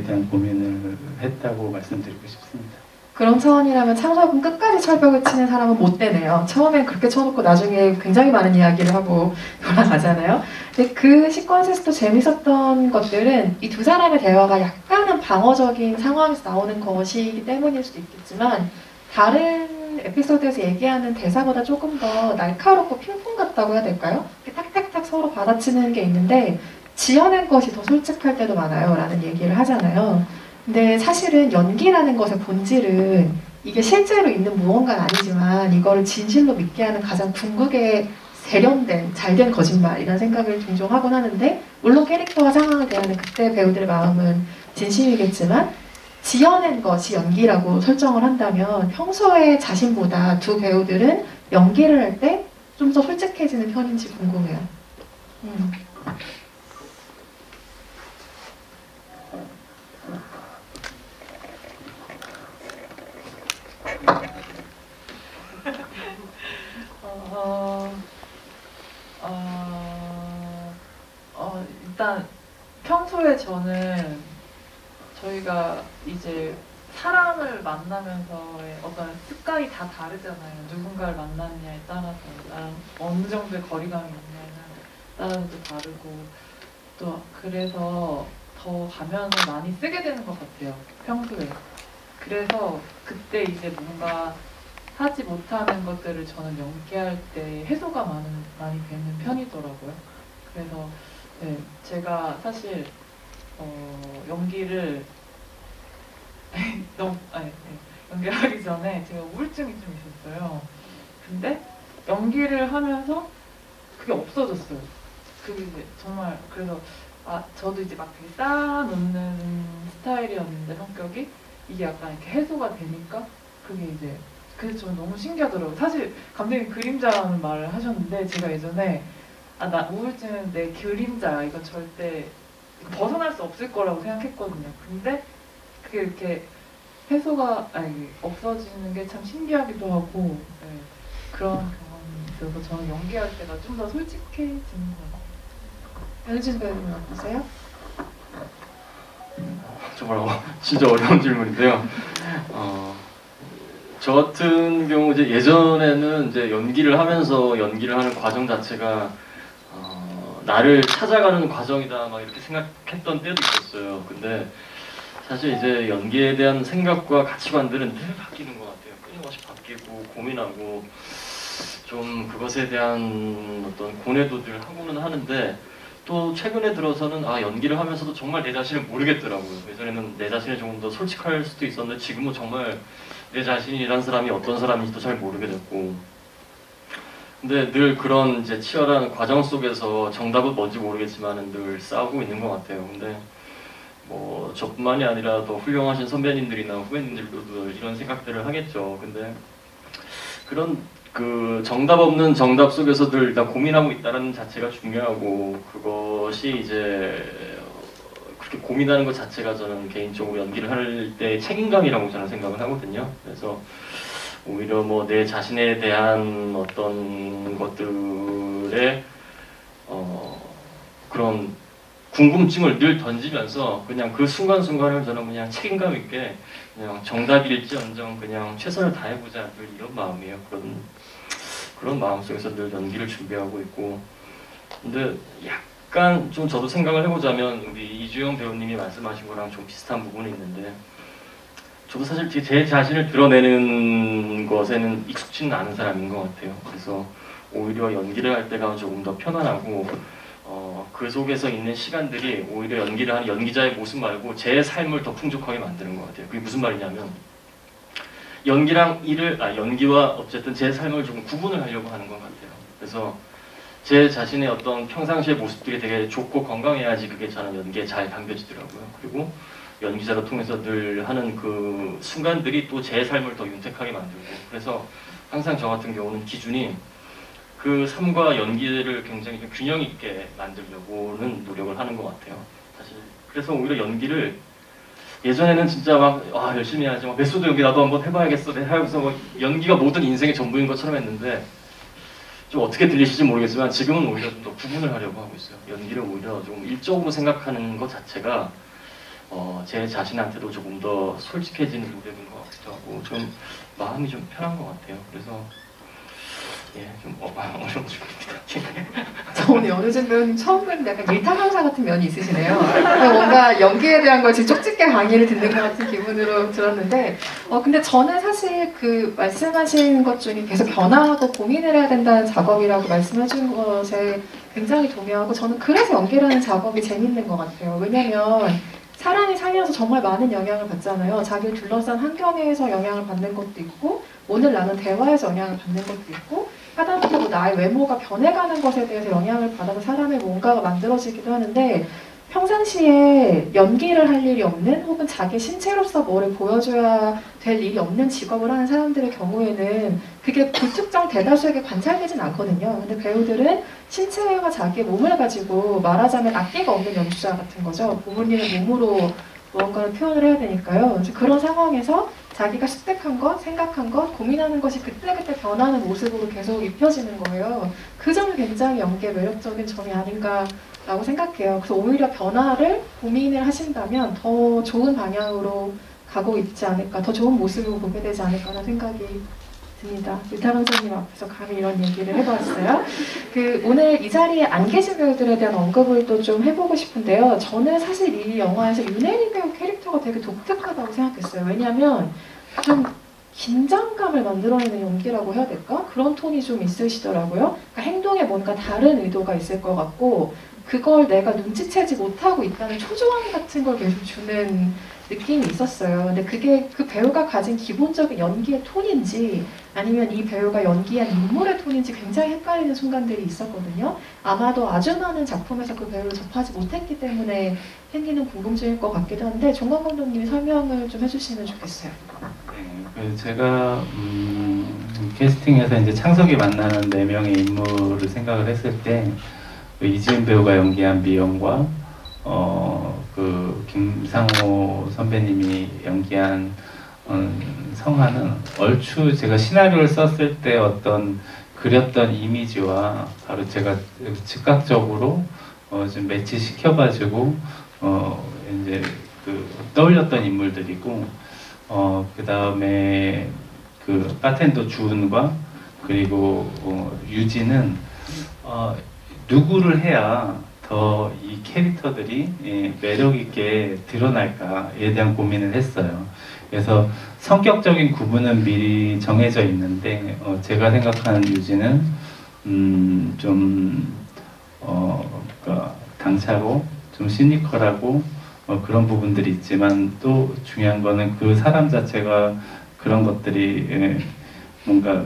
대한 고민을 했다고 말씀드리고 싶습니다. 그런 차원이라면 창석은 끝까지 철벽을 치는 사람은 못 되네요. 처음엔 그렇게 쳐놓고 나중에 굉장히 많은 이야기를 하고 돌아가잖아요. 근데 그 시퀀스에서 또 재밌었던 것들은 이 두 사람의 대화가 약간은 방어적인 상황에서 나오는 것이기 때문일 수도 있겠지만, 다른 에피소드에서 얘기하는 대사보다 조금 더 날카롭고 핑퐁 같다고 해야 될까요? 탁탁탁 서로 받아치는 게 있는데 지어낸 것이 더 솔직할 때도 많아요 라는 얘기를 하잖아요. 근데 사실은 연기라는 것의 본질은 이게 실제로 있는 무언가는 아니지만 이거를 진실로 믿게 하는 가장 궁극의 세련된, 잘된 거짓말이라는 생각을 종종 하곤 하는데, 물론 캐릭터와 상황을 대하는 그때 배우들의 마음은 진심이겠지만, 지어낸 것이 연기라고 설정을 한다면 평소에 자신보다 두 배우들은 연기를 할 때 좀 더 솔직해지는 편인지 궁금해요. 일단 평소에 저는 저희가 이제 사람을 만나면서의 어떤 습관이 다 다르잖아요. 누군가를 만나느냐에 따라서 나랑 어느 정도의 거리감이 있냐에 따라서도 다르고 또 그래서 더 가면을 많이 쓰게 되는 것 같아요. 평소에. 그래서 그때 이제 뭔가 하지 못하는 것들을 저는 연기할 때 해소가 많이 되는 편이더라고요. 그래서 네, 제가 사실 연기를 연기를 하기 전에 제가 우울증이 좀 있었어요. 근데 연기를 하면서 그게 없어졌어요. 그게 이제 정말 그래서 저도 이제 막 되게 쌓아놓는 스타일이었는데 성격이 이게 약간 이렇게 해소가 되니까 그게 이제 그래서 저는 너무 신기하더라고요. 사실 감독님 그림자라는 말을 하셨는데 제가 예전에 나 우울증은 내 그림자야. 이거 절대 벗어날 수 없을 거라고 생각했거든요. 근데 그게 이렇게 해소가 없어지는 게 참 신기하기도 하고 네, 그런 경험이 있어서 저는 연기할 때가 좀 더 솔직해지는 것 같아요. 연진 배우님 어떠세요? 정말 진짜 어려운 질문인데요. 저 같은 경우 이제 예전에는 이제 연기를 하면서 연기를 하는 과정 자체가 나를 찾아가는 과정이다 막 이렇게 생각했던 때도 있었어요. 근데 사실 이제 연기에 대한 생각과 가치관들은 늘 바뀌는 것 같아요. 끊임없이 바뀌고 고민하고 좀 그것에 대한 어떤 고뇌도 늘 하고는 하는데 또 최근에 들어서는 연기를 하면서도 정말 내 자신을 모르겠더라고요. 예전에는 내 자신이 조금 더 솔직할 수도 있었는데 지금은 정말 내 자신이란 사람이 어떤 사람인지도 잘 모르게 됐고 근데 늘 그런 이제 치열한 과정 속에서 정답은 뭔지 모르겠지만 늘 싸우고 있는 것 같아요. 근데 뭐 저뿐만이 아니라 더 훌륭하신 선배님들이나 후배님들도 이런 생각들을 하겠죠. 근데 그런 그 정답 없는 정답 속에서 늘 일단 고민하고 있다는 자체가 중요하고 그것이 이제 그렇게 고민하는 것 자체가 저는 개인적으로 연기를 할 때 책임감이라고 저는 생각을 하거든요. 그래서 오히려 뭐 내 자신에 대한 어떤 것들의 그런 궁금증을 늘 던지면서 그냥 그 순간순간을 저는 그냥 책임감 있게 그냥 정답일지언정 그냥 최선을 다해보자 늘 이런 마음이에요. 그런 마음속에서 늘 연기를 준비하고 있고 근데 약간 좀 저도 생각을 해보자면 우리 이주영 배우님이 말씀하신 거랑 좀 비슷한 부분이 있는데 저도 사실 제 자신을 드러내는 것에는 익숙치는 않은 사람인 것 같아요. 그래서 오히려 연기를 할 때가 조금 더 편안하고 그 속에서 있는 시간들이 오히려 연기를 하는 연기자의 모습 말고 제 삶을 더 풍족하게 만드는 것 같아요. 그게 무슨 말이냐면 연기와 어쨌든 제 삶을 좀 구분을 하려고 하는 것 같아요. 그래서 제 자신의 어떤 평상시의 모습들이 되게 좋고 건강해야지 그게 저는 연기에 잘 담겨지더라고요. 그리고 연기자를 통해서 늘 하는 그 순간들이 또 제 삶을 더 윤택하게 만들고 그래서 항상 저 같은 경우는 기준이 그 삶과 연기를 굉장히 좀 균형 있게 만들려고는 노력을 하는 것 같아요. 사실 그래서 오히려 연기를 예전에는 진짜 막 열심히 해야지 메소드 연기 나도 한번 해봐야겠어 하면서 막 연기가 모든 인생의 전부인 것처럼 했는데 좀 어떻게 들리실지 모르겠지만 지금은 오히려 좀 더 구분을 하려고 하고 있어요. 연기를 오히려 좀 일적으로 생각하는 것 자체가 제 자신한테도 조금 더 솔직해지는 노력인 것 같기도 하고 좀 마음이 좀 편한 것 같아요. 그래서 좀 어려운 질문입니다. 저 오늘 연우진 배우님 처음 뵙는데 약간 일타강사 같은 면이 있으시네요. 뭔가 연기에 대한 걸 지금 쪽집게 강의를 듣는 것 같은 기분으로 들었는데 근데 저는 사실 그 말씀하신 것 중에 계속 변화하고 고민을 해야 된다는 작업이라고 말씀해준 것에 굉장히 동의하고 저는 그래서 연기라는 작업이 재밌는 것 같아요. 왜냐면 사람이 살면서 정말 많은 영향을 받잖아요. 자기를 둘러싼 환경에서 영향을 받는 것도 있고 오늘 나는 대화에서 영향을 받는 것도 있고 하다못해 나의 외모가 변해가는 것에 대해서 영향을 받아서 사람의 뭔가가 만들어지기도 하는데 평상시에 연기를 할 일이 없는 혹은 자기 신체로서 뭐를 보여줘야 될 일이 없는 직업을 하는 사람들의 경우에는 그게 불특정 대다수에게 관찰되진 않거든요. 근데 배우들은 신체와 자기의 몸을 가지고 말하자면 악기가 없는 연주자 같은 거죠. 부모님의 몸으로 무언가를 표현을 해야 되니까요. 그래서 그런 상황에서 자기가 습득한 것, 생각한 것, 고민하는 것이 그때그때 변하는 모습으로 계속 입혀지는 거예요. 그 점이 굉장히 연기의 매력적인 점이 아닌가라고 생각해요. 그래서 오히려 변화를 고민을 하신다면 더 좋은 방향으로 가고 있지 않을까, 더 좋은 모습으로 보게 되지 않을까라는 생각이 듭니다. 유타론 선생님 앞에서 감히 이런 얘기를 해보았어요. 오늘 이 자리에 안 계신 배우들에 대한 언급을 또 좀 해보고 싶은데요. 저는 사실 이 영화에서 윤혜리 배우 캐릭터가 되게 독특하다고 생각했어요. 왜냐하면 좀 긴장감을 만들어내는 연기라고 해야 될까? 그런 톤이 좀 있으시더라고요. 그러니까 행동에 뭔가 다른 의도가 있을 것 같고 그걸 내가 눈치채지 못하고 있다는 초조함 같은 걸 계속 주는 느낌이 있었어요. 근데 그게 그 배우가 가진 기본적인 연기의 톤인지 아니면 이 배우가 연기한 인물의 톤인지 굉장히 헷갈리는 순간들이 있었거든요. 아마도 아주 많은 작품에서 그 배우를 접하지 못했기 때문에 생기는 궁금증일 것 같기도 한데 종강 감독님이 설명을 좀 해주시면 좋겠어요. 네, 제가 캐스팅에서 이제 창석이 만나는 4명의 인물을 생각을 했을 때 이지은 배우가 연기한 미영과 김상호 선배님이 연기한 성하는 얼추 제가 시나리오를 썼을 때 어떤 그렸던 이미지와 바로 제가 즉각적으로 좀 매치시켜가지고 이제 떠올렸던 인물들이고 그 다음에 바텐더 주은과 그리고 유진은 누구를 해야 더 이 캐릭터들이 매력 있게 드러날까에 대한 고민을 했어요. 그래서 성격적인 구분은 미리 정해져 있는데 제가 생각하는 유진은 그러니까 당차고 좀 시니컬하고 그런 부분들이 있지만 또 중요한 거는 그 사람 자체가 그런 것들이 뭔가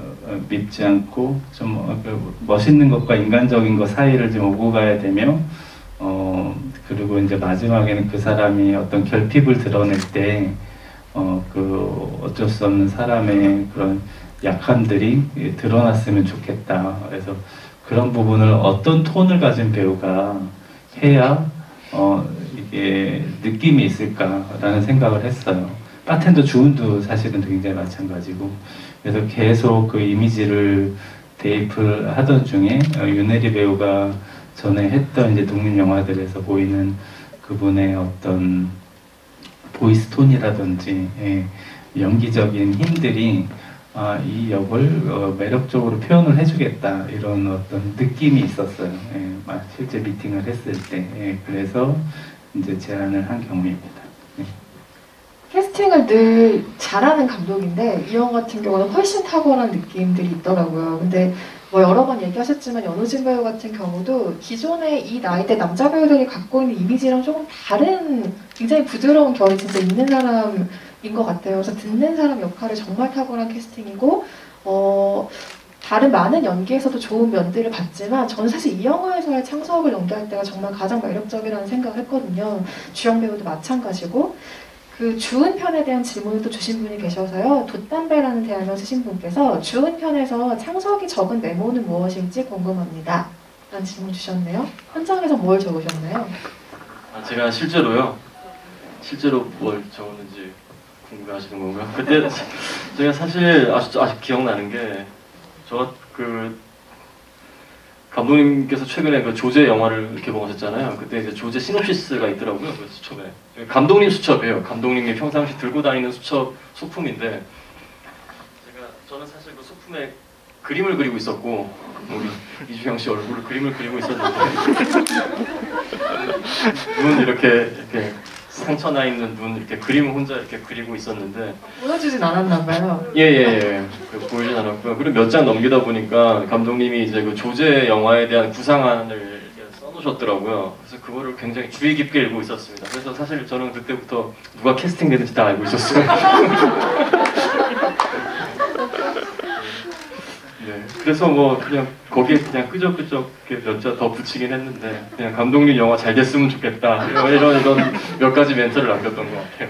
밉지 않고 좀 멋있는 것과 인간적인 것 사이를 좀 오고 가야 되며 그리고 이제 마지막에는 그 사람이 어떤 결핍을 드러낼 때 어쩔 수 없는 사람의 그런 약함들이 드러났으면 좋겠다. 그래서 그런 부분을 어떤 톤을 가진 배우가 해야 이게 느낌이 있을까라는 생각을 했어요. 바텐더 주은도 사실은 굉장히 마찬가지고 그래서 계속 그 이미지를 대입을 하던 중에 윤혜리 배우가 전에 했던 이제 독립 영화들에서 보이는 그분의 어떤 보이스 톤이라든지 연기적인 힘들이 이 역을 매력적으로 표현을 해주겠다 이런 어떤 느낌이 있었어요. 실제 미팅을 했을 때 그래서 이제 제안을 한 경우입니다. 캐스팅을 늘 잘하는 감독인데 이 영화 같은 경우는 훨씬 탁월한 느낌들이 있더라고요. 근데 뭐 여러 번 얘기하셨지만 연우진 배우 같은 경우도 기존의 이 나이대 남자 배우들이 갖고 있는 이미지랑 조금 다른 굉장히 부드러운 결이 진짜 있는 사람인 것 같아요. 그래서 듣는 사람 역할을 정말 탁월한 캐스팅이고 다른 많은 연기에서도 좋은 면들을 봤지만 저는 사실 이 영화에서의 창석을 연기할 때가 정말 가장 매력적이라는 생각을 했거든요. 주연 배우도 마찬가지고 그 주은 편에 대한 질문을 또 주신 분이 계셔서요. 돛담배라는 대학을 쓰신 분께서 주은 편에서 창석이 적은 메모는 무엇일지 궁금합니다. 라는 질문 주셨네요. 현장에서 뭘 적으셨나요? 제가 실제로 뭘 적었는지 궁금해하시는 건가요? 그때 제가 사실 아직 기억나는 게 감독님께서 최근에 그 조제 영화를 개봉하셨잖아요. 그때 이제 조제 시놉시스가 있더라고요. 그 수첩에. 감독님 수첩이에요. 감독님이 평상시 들고 다니는 소품인데 저는 사실 그 소품에 그림을 그리고 있었고 우리 이주영 씨 얼굴을 그림을 그리고 있었는데 눈 이렇게 상처 나 있는 눈 이렇게 그림을 혼자 이렇게 그리고 있었는데 보여주진 않았나 봐요. 예. 보이진 않았고요. 그리고 몇 장 넘기다 보니까 감독님이 이제 그 조제 영화에 대한 구상안을 이렇게 써놓으셨더라고요. 그래서 그거를 굉장히 주의 깊게 읽고 있었습니다. 그래서 사실 저는 그때부터 누가 캐스팅되는지 다 알고 있었어요. 네. 그래서 뭐 그냥 거기에 그냥 끄적끄적 몇 자 더 붙이긴 했는데 그냥 감독님 영화 잘 됐으면 좋겠다 이런 몇 가지 멘트를 남겼던 것 같아요.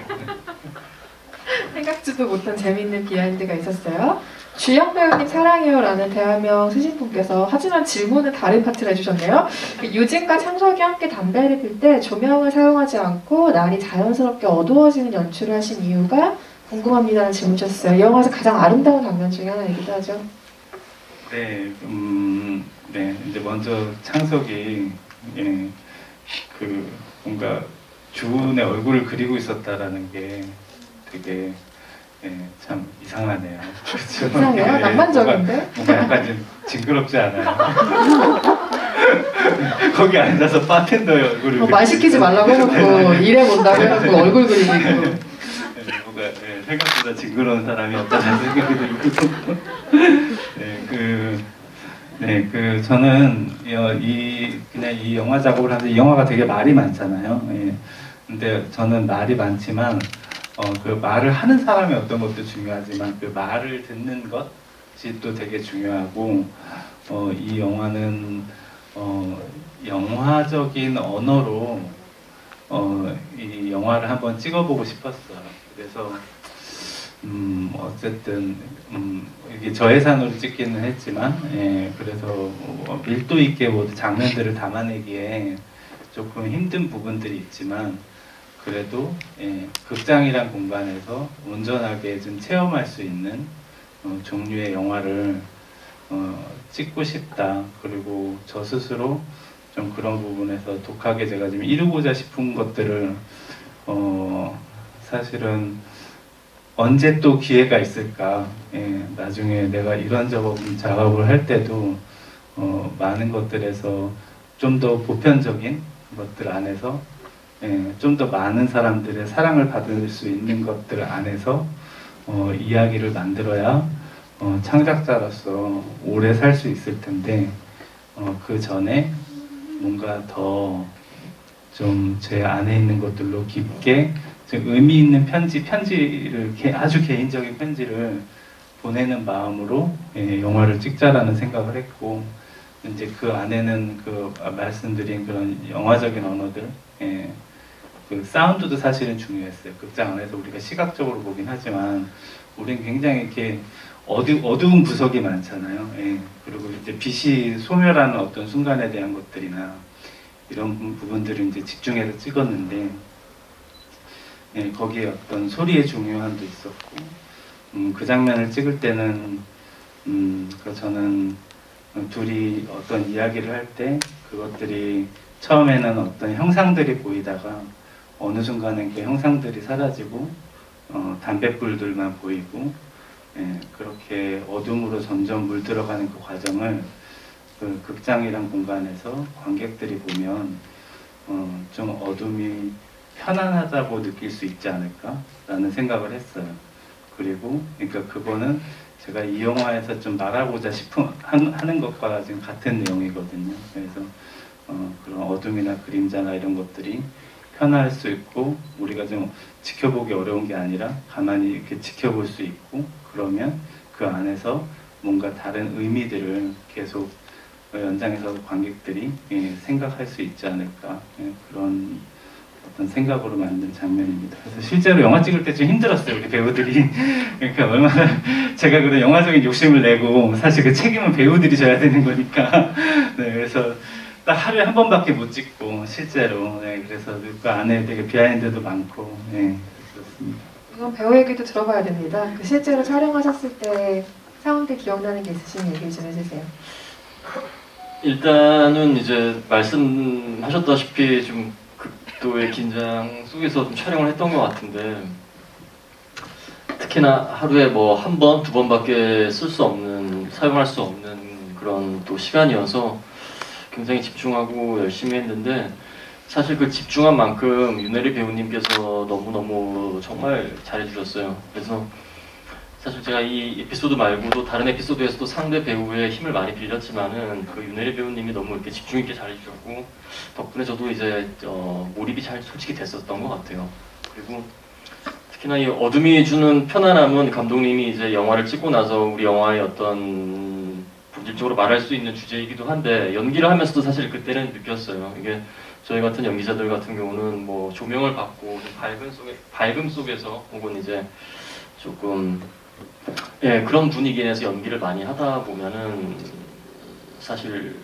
생각지도 못한 재미있는 비하인드가 있었어요. 주영 배우님 사랑해요라는 대화명 쓰신 분께서 하지만 질문은 다른 파트를 해주셨네요. 유진과 창석이 함께 담배를 필 때 조명을 사용하지 않고 날이 자연스럽게 어두워지는 연출을 하신 이유가 궁금합니다라는 질문 주셨어요. 이 영화에서 가장 아름다운 장면 중에 하나이기도 하죠. 네, 네, 이제 먼저 창석이 그 뭔가 주은의 얼굴을 그리고 있었다라는 게 되게 참 이상하네요. 그렇죠? 이상해요? 낭만적인데? 뭔가 약간 좀 징그럽지 않아요? 거기 앉아서 바텐더의 얼굴을 말 시키지 말라고 해놓고 일해 본다고 해놓고 얼굴 그리고 있고. 뭔가 생각보다 징그러운 사람이었다는 생각이 들고 저는 그냥 이 영화 작업을 하는데 이 영화가 되게 말이 많잖아요. 예. 근데 저는 말이 많지만 그 말을 하는 사람이 어떤 것도 중요하지만 그 말을 듣는 것이 또 되게 중요하고 이 영화는 영화적인 언어로 이 영화를 한번 찍어보고 싶었어요. 그래서 어쨌든 이게 저예산으로 찍기는 했지만 그래서 밀도 있게 모든 장면들을 담아내기에 조금 힘든 부분들이 있지만 그래도 극장이란 공간에서 온전하게 좀 체험할 수 있는 종류의 영화를 찍고 싶다. 그리고 저 스스로 좀 그런 부분에서 독하게 제가 좀 이루고자 싶은 것들을 사실은 언제 또 기회가 있을까. 나중에 내가 이런 작업을 할 때도 많은 것들에서 좀 더 보편적인 것들 안에서 좀 더 많은 사람들의 사랑을 받을 수 있는 것들 안에서 이야기를 만들어야 창작자로서 오래 살 수 있을 텐데 그 전에 뭔가 더 좀 제 안에 있는 것들로 깊게 좀 의미 있는 편지를 아주 개인적인 편지를 보내는 마음으로 영화를 찍자라는 생각을 했고 이제 그 안에는 그 말씀드린 그런 영화적인 언어들 그 사운드도 사실은 중요했어요. 극장 안에서 우리가 시각적으로 보긴 하지만 우린 굉장히 이렇게 어두운 구석이 많잖아요. 그리고 이제 빛이 소멸하는 어떤 순간에 대한 것들이나 이런 부분들을 이제 집중해서 찍었는데 거기에 어떤 소리의 중요함도 있었고 그 장면을 찍을 때는 저는 둘이 어떤 이야기를 할 때 그것들이 처음에는 어떤 형상들이 보이다가 어느 순간에 그 형상들이 사라지고 담뱃불들만 보이고 그렇게 어둠으로 점점 물들어가는 그 과정을 그 극장이란 공간에서 관객들이 보면 좀 어둠이 편안하다고 느낄 수 있지 않을까라는 생각을 했어요. 그리고 그러니까 그거는 제가 이 영화에서 좀 말하고자 하는 것과 지금 같은 내용이거든요. 그래서 그런 어둠이나 그림자나 이런 것들이 편할 수 있고 우리가 좀 지켜보기 어려운 게 아니라 가만히 이렇게 지켜볼 수 있고 그러면 그 안에서 뭔가 다른 의미들을 계속 연장해서 관객들이 생각할 수 있지 않을까 그런 어떤 생각으로 만든 장면입니다. 그래서 실제로 영화 찍을 때 좀 힘들었어요. 우리 배우들이 그러니까 얼마나 제가 그런 영화적인 욕심을 내고 사실 그 책임은 배우들이 져야 되는 거니까 그래서 딱 하루에 한 번밖에 못 찍고 실제로 그래서 그 안에 되게 비하인드도 많고 그렇습니다. 이건 배우 얘기도 들어봐야 됩니다. 그 실제로 촬영하셨을 때 사운드 기억나는 게 있으시면 얘기 좀 해주세요. 일단은 이제 말씀하셨다시피 좀 극도의 긴장 속에서 좀 촬영을 했던 것 같은데 특히나 하루에 뭐 한 번, 두 번밖에 사용할 수 없는 그런 또 시간이어서 굉장히 집중하고 열심히 했는데 사실 그 집중한 만큼 윤혜리 배우님께서 너무너무 정말 잘해주셨어요. 그래서 사실 제가 이 에피소드 말고도 다른 에피소드에서도 상대 배우의 힘을 많이 빌렸지만은 그 윤혜리 배우님이 너무 이렇게 집중 있게 잘해주셨고 덕분에 저도 이제 몰입이 잘 솔직히 됐었던 것 같아요. 그리고 특히나 이 어둠이 주는 편안함은 감독님이 이제 영화를 찍고 나서 우리 영화의 어떤 일적으로 말할 수 있는 주제이기도 한데 연기를 하면서도 사실 그때는 느꼈어요. 이게 저희 같은 연기자들 같은 경우는 뭐 조명을 받고 좀 밝음 속에서 혹은 이제 조금 예, 그런 분위기 내에서 연기를 많이 하다 보면은 사실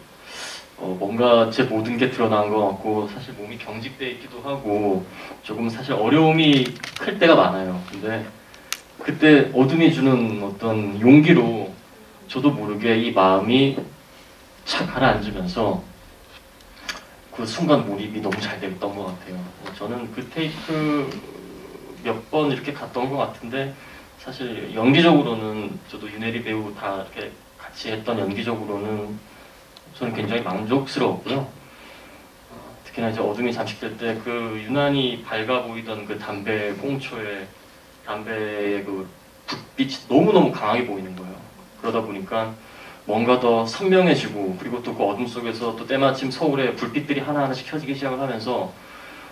뭔가 제 모든 게 드러난 것 같고 사실 몸이 경직돼 있기도 하고 조금 사실 어려움이 클 때가 많아요. 근데 그때 어둠이 주는 어떤 용기로 저도 모르게 이 마음이 착 가라앉으면서 그 순간 몰입이 너무 잘 됐던 것 같아요. 저는 그 테이크 몇 번 이렇게 갔던 것 같은데 사실 연기적으로는 저도 윤혜리 배우 다 이렇게 같이 했던 연기적으로는 저는 굉장히 만족스러웠고요. 특히나 이제 어둠이 잠식될 때 그 유난히 밝아 보이던 그 담배 꽁초에 담배의 그 불빛이 너무너무 강하게 보이는 거예요. 그러다 보니까 뭔가 더 선명해지고 그리고 또 그 어둠 속에서 또 때마침 서울에 불빛들이 하나하나씩 켜지기 시작을 하면서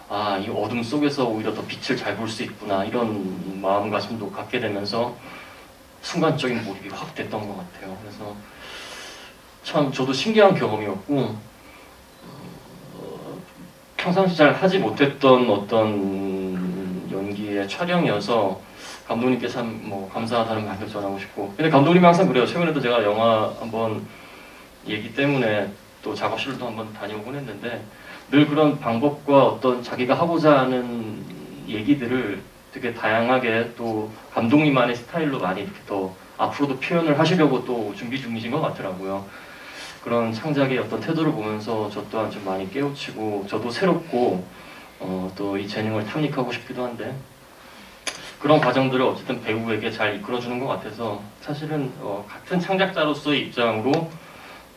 아, 이 어둠 속에서 오히려 더 빛을 잘 볼 수 있구나 이런 마음가짐도 갖게 되면서 순간적인 몰입이 확 됐던 것 같아요. 그래서 참 저도 신기한 경험이었고 평상시 잘 하지 못했던 어떤 연기의 촬영이어서 감독님께 참 뭐 감사하다는 말도 전하고 싶고 근데 감독님이 항상 그래요. 최근에도 제가 영화 한번 얘기 때문에 또 작업실도 한번 다녀오곤 했는데 늘 그런 방법과 어떤 자기가 하고자 하는 얘기들을 되게 다양하게 또 감독님만의 스타일로 많이 이렇게 더 앞으로도 표현을 하시려고 또 준비 중이신 것 같더라고요. 그런 창작의 어떤 태도를 보면서 저 또한 좀 많이 깨우치고 저도 새롭고 또 이 재능을 탐닉하고 싶기도 한데 그런 과정들을 어쨌든 배우에게 잘 이끌어주는 것 같아서 사실은 같은 창작자로서의 입장으로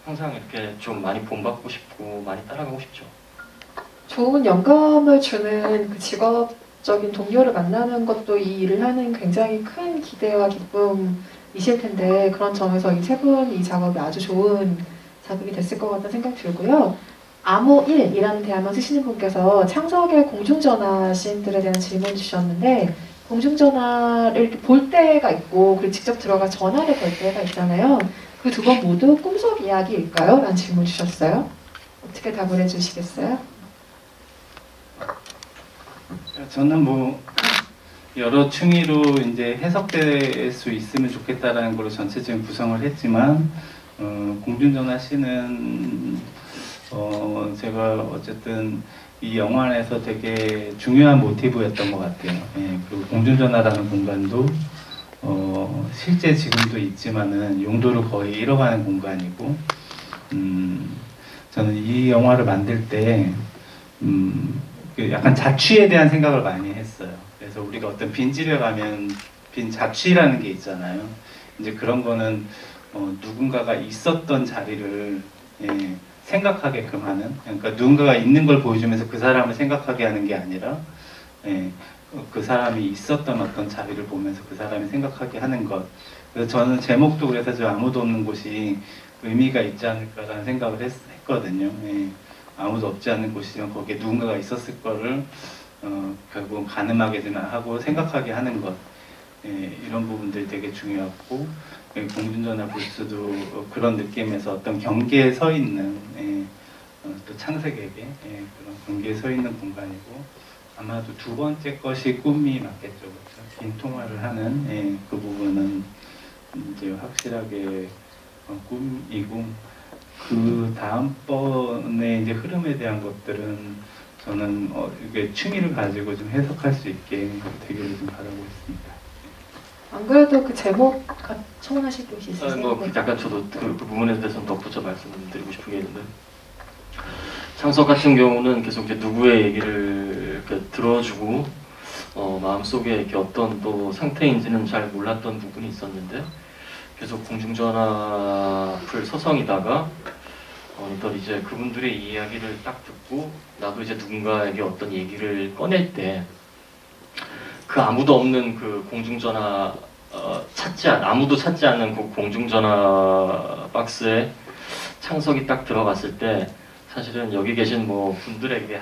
항상 이렇게 좀 많이 본받고 싶고 많이 따라가고 싶죠. 좋은 영감을 주는 그 직업적인 동료를 만나는 것도 이 일을 하는 굉장히 큰 기대와 기쁨이실 텐데 그런 점에서 이 세 분 이 작업이 아주 좋은 작업이 됐을 것 같다는 생각 들고요. 암호1이라는 대화만 쓰시는 분께서 창석의 공중전화 씬들에 대한 질문 주셨는데 공중전화를 이렇게 볼 때가 있고 그리고 직접 들어가 전화를 걸 때가 있잖아요. 그 두 번 모두 꿈속 이야기일까요? 라는 질문 주셨어요. 어떻게 답을 해주시겠어요? 저는 뭐 여러 층위로 이제 해석될 수 있으면 좋겠다라는 걸로 전체적인 구성을 했지만 공중전화 씬은 제가 어쨌든 이 영화 안에서 되게 중요한 모티브였던 것 같아요. 예, 그리고 공중전화라는 공간도 실제 지금도 있지만은 용도를 거의 잃어가는 공간이고 저는 이 영화를 만들 때 약간 자취에 대한 생각을 많이 했어요. 그래서 우리가 어떤 빈집에 가면 빈 자취라는 게 있잖아요. 이제 그런 거는 누군가가 있었던 자리를 생각하게끔 하는, 그러니까 누군가가 있는 걸 보여주면서 그 사람을 생각하게 하는 게 아니라 그 사람이 있었던 어떤 자리를 보면서 그 사람이 생각하게 하는 것. 그래서 저는 제목도 그래서 저 아무도 없는 곳이 의미가 있지 않을까라는 생각을 했거든요. 아무도 없지 않은 곳이면 거기에 누군가가 있었을 거를 결국은 가늠하게 하고 생각하게 하는 것. 이런 부분들이 되게 중요하고 공중전화 부스도 그런 느낌에서 어떤 경계에 서 있는 또 창석에게 그런 경계에 서 있는 공간이고 아마도 두 번째 것이 꿈이 맞겠죠. 그렇죠? 긴 통화를 하는 그 부분은 이제 확실하게 꿈이고 그 다음번에 이제 흐름에 대한 것들은 저는 이게 취미를 가지고 좀 해석할 수 있게 되기를 좀 바라고 있습니다. 안 그래도 그 제목 청원하실 곳이 있으세요? 뭐 약간 저도 그 부분에 대해서 덧붙여 말씀드리고 싶은 게 있는데 창석 같은 경우는 계속 이제 누구의 얘기를 이렇게 들어주고 마음속에 이렇게 어떤 또 상태인지는 잘 몰랐던 부분이 있었는데 계속 공중전화 앞을 서성이다가 어느덧 이제 그분들의 이야기를 딱 듣고 나도 이제 누군가에게 어떤 얘기를 꺼낼 때 그 아무도 없는 그 공중전화 아무도 찾지 않는 그 공중전화 박스에 창석이 딱 들어갔을 때 사실은 여기 계신 뭐 분들에게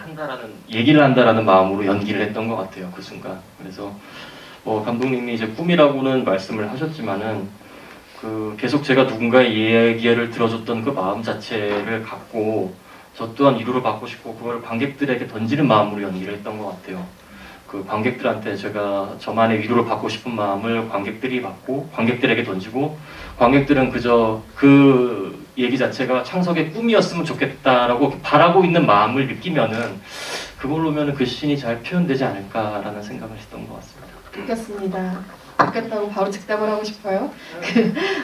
얘기를 한다라는 마음으로 연기를 했던 것 같아요. 그 순간. 그래서 감독님이 이제 꿈이라고는 말씀을 하셨지만은 그 계속 제가 누군가의 얘기를 들어줬던 그 마음 자체를 갖고 저 또한 위로를 받고 싶고 그걸 관객들에게 던지는 마음으로 연기를 했던 것 같아요. 그 관객들한테 제가 저만의 위로를 받고 싶은 마음을 관객들이 받고 관객들에게 던지고 관객들은 그저 그 얘기 자체가 창석의 꿈이었으면 좋겠다라고 바라고 있는 마음을 느끼면은 그걸로면 그 시인이 잘 표현되지 않을까라는 생각을 했던 것 같습니다. 느꼈습니다. 느꼈다고 바로 즉답을 하고 싶어요.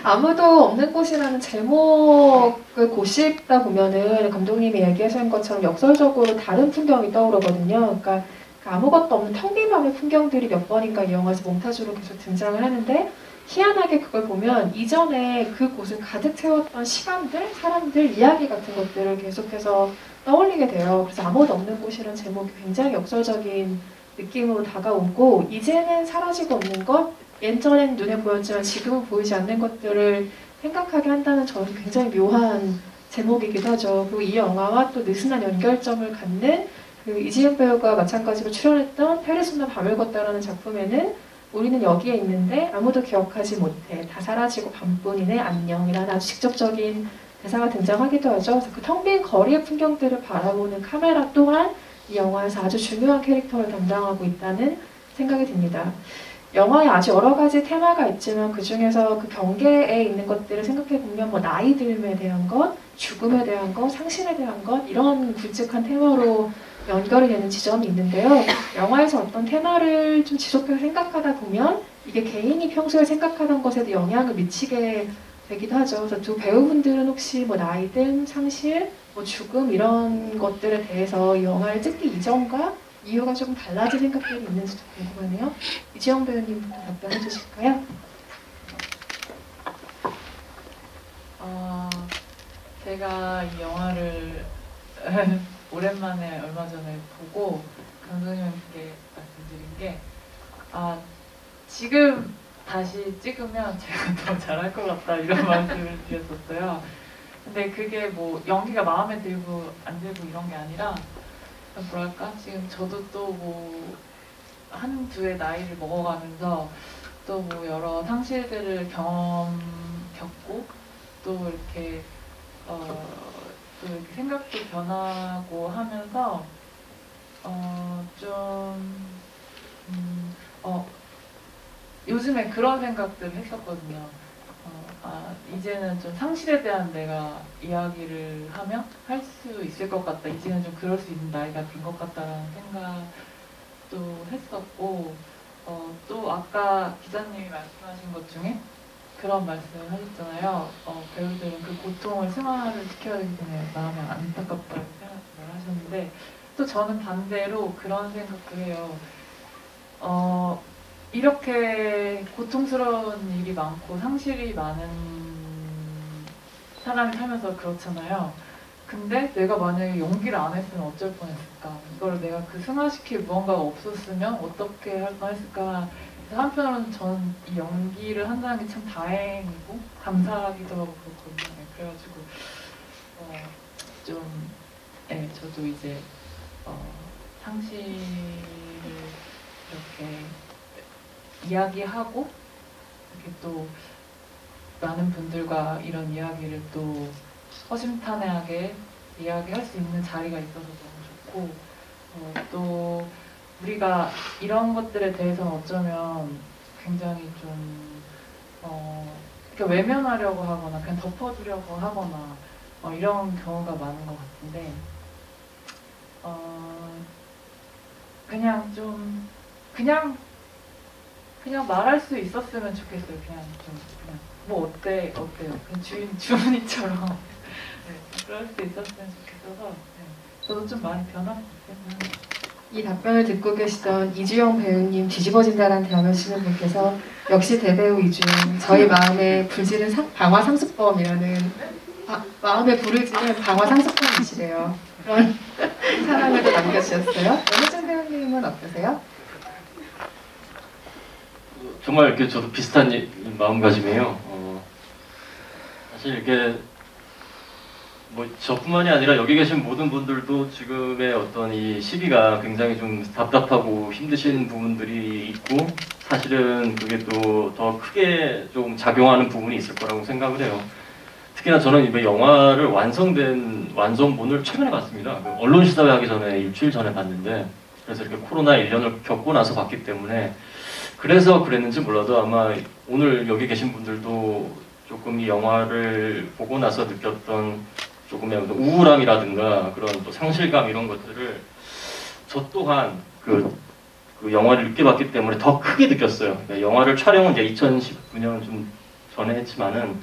아무도 없는 곳이라는 제목을 고시다 보면은 감독님이 얘기하신 것처럼 역설적으로 다른 풍경이 떠오르거든요. 그러니까 아무것도 없는 텅 빈 밤의 풍경들이 몇 번인가 이 영화에서 몽타주로 계속 등장을 하는데 희한하게 그걸 보면 이전에 그 곳을 가득 채웠던 시간들, 사람들, 이야기 같은 것들을 계속해서 떠올리게 돼요. 그래서 아무도 없는 곳이라는 제목이 굉장히 역설적인 느낌으로 다가오고 이제는 사라지고 없는 것, 예전엔 눈에 보였지만 지금은 보이지 않는 것들을 생각하게 한다는 저는 굉장히 묘한 제목이기도 하죠. 그리고 이 영화와 또 느슨한 연결점을 갖는 그 이지은 배우가 마찬가지로 출연했던 페르소나 밤을 걷다라는 작품에는 우리는 여기에 있는데 아무도 기억하지 못해. 다 사라지고 밤뿐이네 안녕이라는 아주 직접적인 대사가 등장하기도 하죠. 그래서 그 텅 빈 거리의 풍경들을 바라보는 카메라 또한 이 영화에서 아주 중요한 캐릭터를 담당하고 있다는 생각이 듭니다. 영화에 아주 여러 가지 테마가 있지만 그 중에서 그 경계에 있는 것들을 생각해 보면 뭐 나이 들음에 대한 것, 죽음에 대한 것, 상실에 대한 것 이런 굵직한 테마로 연결이 되는 지점이 있는데요. 영화에서 어떤 테마를 좀 지속해서 생각하다 보면 이게 개인이 평소에 생각하던 것에도 영향을 미치게 되기도 하죠. 그래서 두 배우분들은 혹시 뭐 나이듦, 상실, 뭐 죽음 이런 것들에 대해서 이 영화를 찍기 이전과 이유가 조금 달라진 생각들이 있는지도 궁금하네요. 이지영 배우님부터 답변해 주실까요? 제가 이 영화를 오랜만에 얼마 전에 보고 감독님께 말씀드린 게 지금 다시 찍으면 제가 더 잘할 것 같다 이런 말씀을 드렸었어요. 근데 그게 뭐 연기가 마음에 들고 안 들고 이런 게 아니라 뭐랄까 지금 저도 또 뭐 한두의 나이를 먹어가면서 또 뭐 여러 상실들을 겪고 또 이렇게 또 이렇게 생각도 변하고 하면서 요즘에 그런 생각들을 했었거든요. 이제는 좀 상실에 대한 내가 이야기를 하면 할 수 있을 것 같다. 이제는 좀 그럴 수 있는 나이가 된 것 같다라는 생각도 했었고, 또 아까 기자님이 말씀하신 것 중에 그런 말씀을 하셨잖아요. 배우들은 그 고통을 승화를 시켜야 되기 때문에 마음이 안타깝다고 생각을 하셨는데, 또 저는 반대로 그런 생각도 해요. 이렇게 고통스러운 일이 많고 상실이 많은 사람이 살면서 그렇잖아요. 근데 내가 만약에 연기를 안 했으면 어쩔 뻔했을까? 이걸 내가 그 승화시킬 무언가가 없었으면 어떻게 할 뻔했을까? 한편으로는 저는 이 연기를 한다는 게 참 다행이고 감사하기도 하고 그렇거든요. 그래가지고 저도 이제 상실을 이렇게 이야기하고 이렇게 또 많은 분들과 이런 이야기를 또 허심탄회하게 이야기할 수 있는 자리가 있어서 너무 좋고 또 우리가 이런 것들에 대해서는 어쩌면 굉장히 좀 이렇게 외면하려고 하거나 그냥 덮어두려고 하거나 이런 경우가 많은 것 같은데 그냥 말할 수 있었으면 좋겠어요. 그냥 뭐 어때요? 그냥 주은이처럼 네, 그럴 수 있었으면 좋겠어서 저도 좀 많이 변한 것 같아요. 이 답변을 듣고 계시던 이주영 배우님 뒤집어진다라는 대화를 쓰는 분께서 역시 대배우 이주영 저희 마음에 불지는 방화상수범이라는 마음에 불을 지는 방화상수범이시래요. 그런 사랑을 또 남겨주셨어요. 연혜정 배우님은 어떠세요? 정말 이렇게 저도 비슷한 마음가짐이에요. 사실 이렇게 뭐 저뿐만이 아니라 여기 계신 모든 분들도 지금의 어떤 이 시기가 굉장히 좀 답답하고 힘드신 부분들이 있고 사실은 그게 또 더 크게 좀 작용하는 부분이 있을 거라고 생각을 해요. 특히나 저는 이번 영화를 완성된 완성본을 최근에 봤습니다. 그 언론 시사회 하기 전에 일주일 전에 봤는데, 그래서 이렇게 코로나 1년을 겪고 나서 봤기 때문에 그래서 그랬는지 몰라도 아마 오늘 여기 계신 분들도 조금 이 영화를 보고 나서 느꼈던 조금의 어떤 우울함이라든가 그런 또 상실감 이런 것들을 저 또한 그 영화를 늦게 봤기 때문에 더 크게 느꼈어요. 그러니까 영화를 촬영은 이제 2019년 좀 전에 했지만은